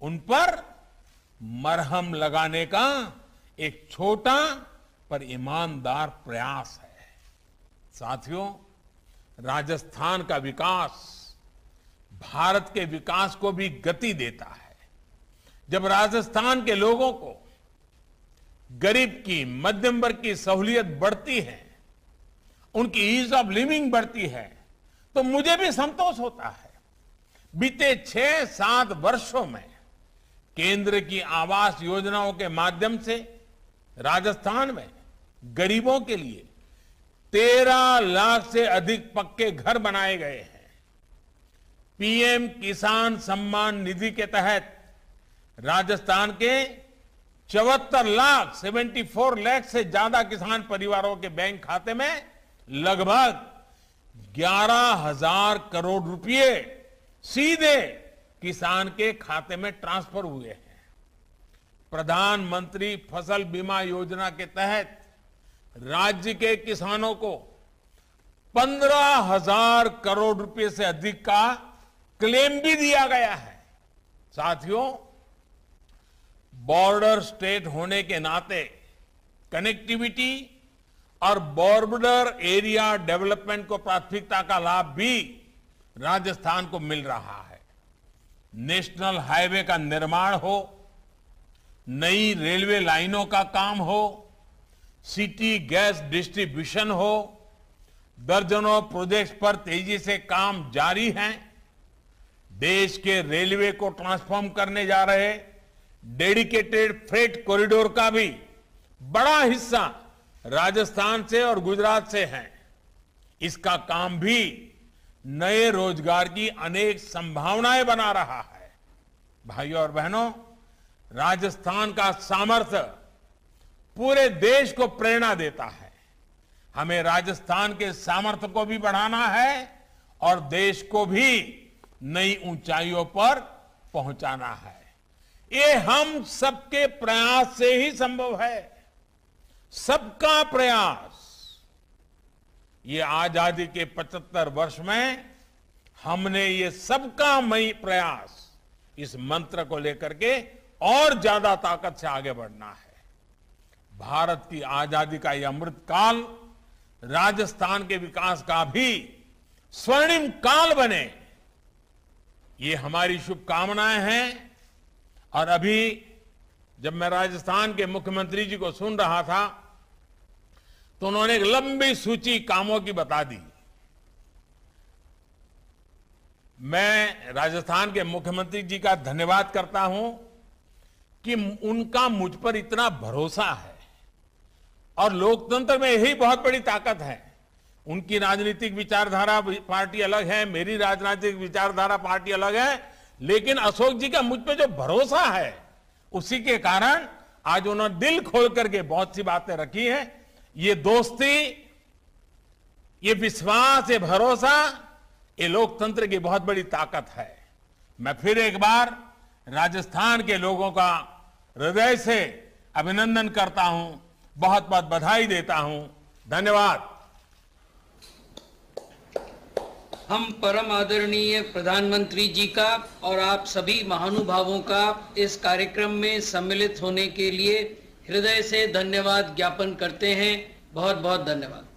उन पर मरहम लगाने का एक छोटा पर ईमानदार प्रयास है। साथियों, राजस्थान का विकास भारत के विकास को भी गति देता है। जब राजस्थान के लोगों को गरीब की, मध्यम वर्ग की सहूलियत बढ़ती है, उनकी ईज ऑफ लिविंग बढ़ती है, तो मुझे भी संतोष होता है। बीते 6-7 वर्षों में केंद्र की आवास योजनाओं के माध्यम से राजस्थान में गरीबों के लिए 13 लाख से अधिक पक्के घर बनाए गए हैं। पीएम किसान सम्मान निधि के तहत राजस्थान के 74 लाख से ज्यादा किसान परिवारों के बैंक खाते में लगभग 11,000 करोड़ रुपए सीधे किसान के खाते में ट्रांसफर हुए हैं। प्रधानमंत्री फसल बीमा योजना के तहत राज्य के किसानों को 15,000 करोड़ रुपए से अधिक का क्लेम भी दिया गया है। साथियों, बॉर्डर स्टेट होने के नाते कनेक्टिविटी और बॉर्डर एरिया डेवलपमेंट को प्राथमिकता का लाभ भी राजस्थान को मिल रहा है। नेशनल हाईवे का निर्माण हो, नई रेलवे लाइनों का काम हो, सिटी गैस डिस्ट्रीब्यूशन हो, दर्जनों प्रोजेक्ट्स पर तेजी से काम जारी है। देश के रेलवे को ट्रांसफॉर्म करने जा रहे डेडिकेटेड फ्रेट कॉरिडोर का भी बड़ा हिस्सा राजस्थान से और गुजरात से है। इसका काम भी नए रोजगार की अनेक संभावनाएं बना रहा है। भाइयों और बहनों, राजस्थान का सामर्थ्य पूरे देश को प्रेरणा देता है। हमें राजस्थान के सामर्थ्य को भी बढ़ाना है और देश को भी नई ऊंचाइयों पर पहुंचाना है। ये हम सबके प्रयास से ही संभव है। सबका प्रयास। ये आजादी के 75 वर्ष में हमने ये सबका मई प्रयास, इस मंत्र को लेकर के और ज्यादा ताकत से आगे बढ़ना है। भारत की आजादी का यह अमृत काल राजस्थान के विकास का भी स्वर्णिम काल बने, ये हमारी शुभकामनाएं हैं। और अभी जब मैं राजस्थान के मुख्यमंत्री जी को सुन रहा था तो उन्होंने एक लंबी सूची कामों की बता दी। मैं राजस्थान के मुख्यमंत्री जी का धन्यवाद करता हूं कि उनका मुझ पर इतना भरोसा है। और लोकतंत्र में यही बहुत बड़ी ताकत है। उनकी राजनीतिक विचारधारा पार्टी अलग है, मेरी राजनीतिक विचारधारा पार्टी अलग है, लेकिन अशोक जी का मुझ पे जो भरोसा है, उसी के कारण आज उन्होंने दिल खोल करके बहुत सी बातें रखी हैं। ये दोस्ती, ये विश्वास, ये भरोसा, ये लोकतंत्र की बहुत बड़ी ताकत है। मैं फिर एक बार राजस्थान के लोगों का हृदय से अभिनंदन करता हूं, बहुत बहुत बधाई देता हूं। धन्यवाद। हम परम आदरणीय प्रधानमंत्री जी का और आप सभी महानुभावों का इस कार्यक्रम में सम्मिलित होने के लिए हृदय से धन्यवाद ज्ञापन करते हैं। बहुत बहुत धन्यवाद।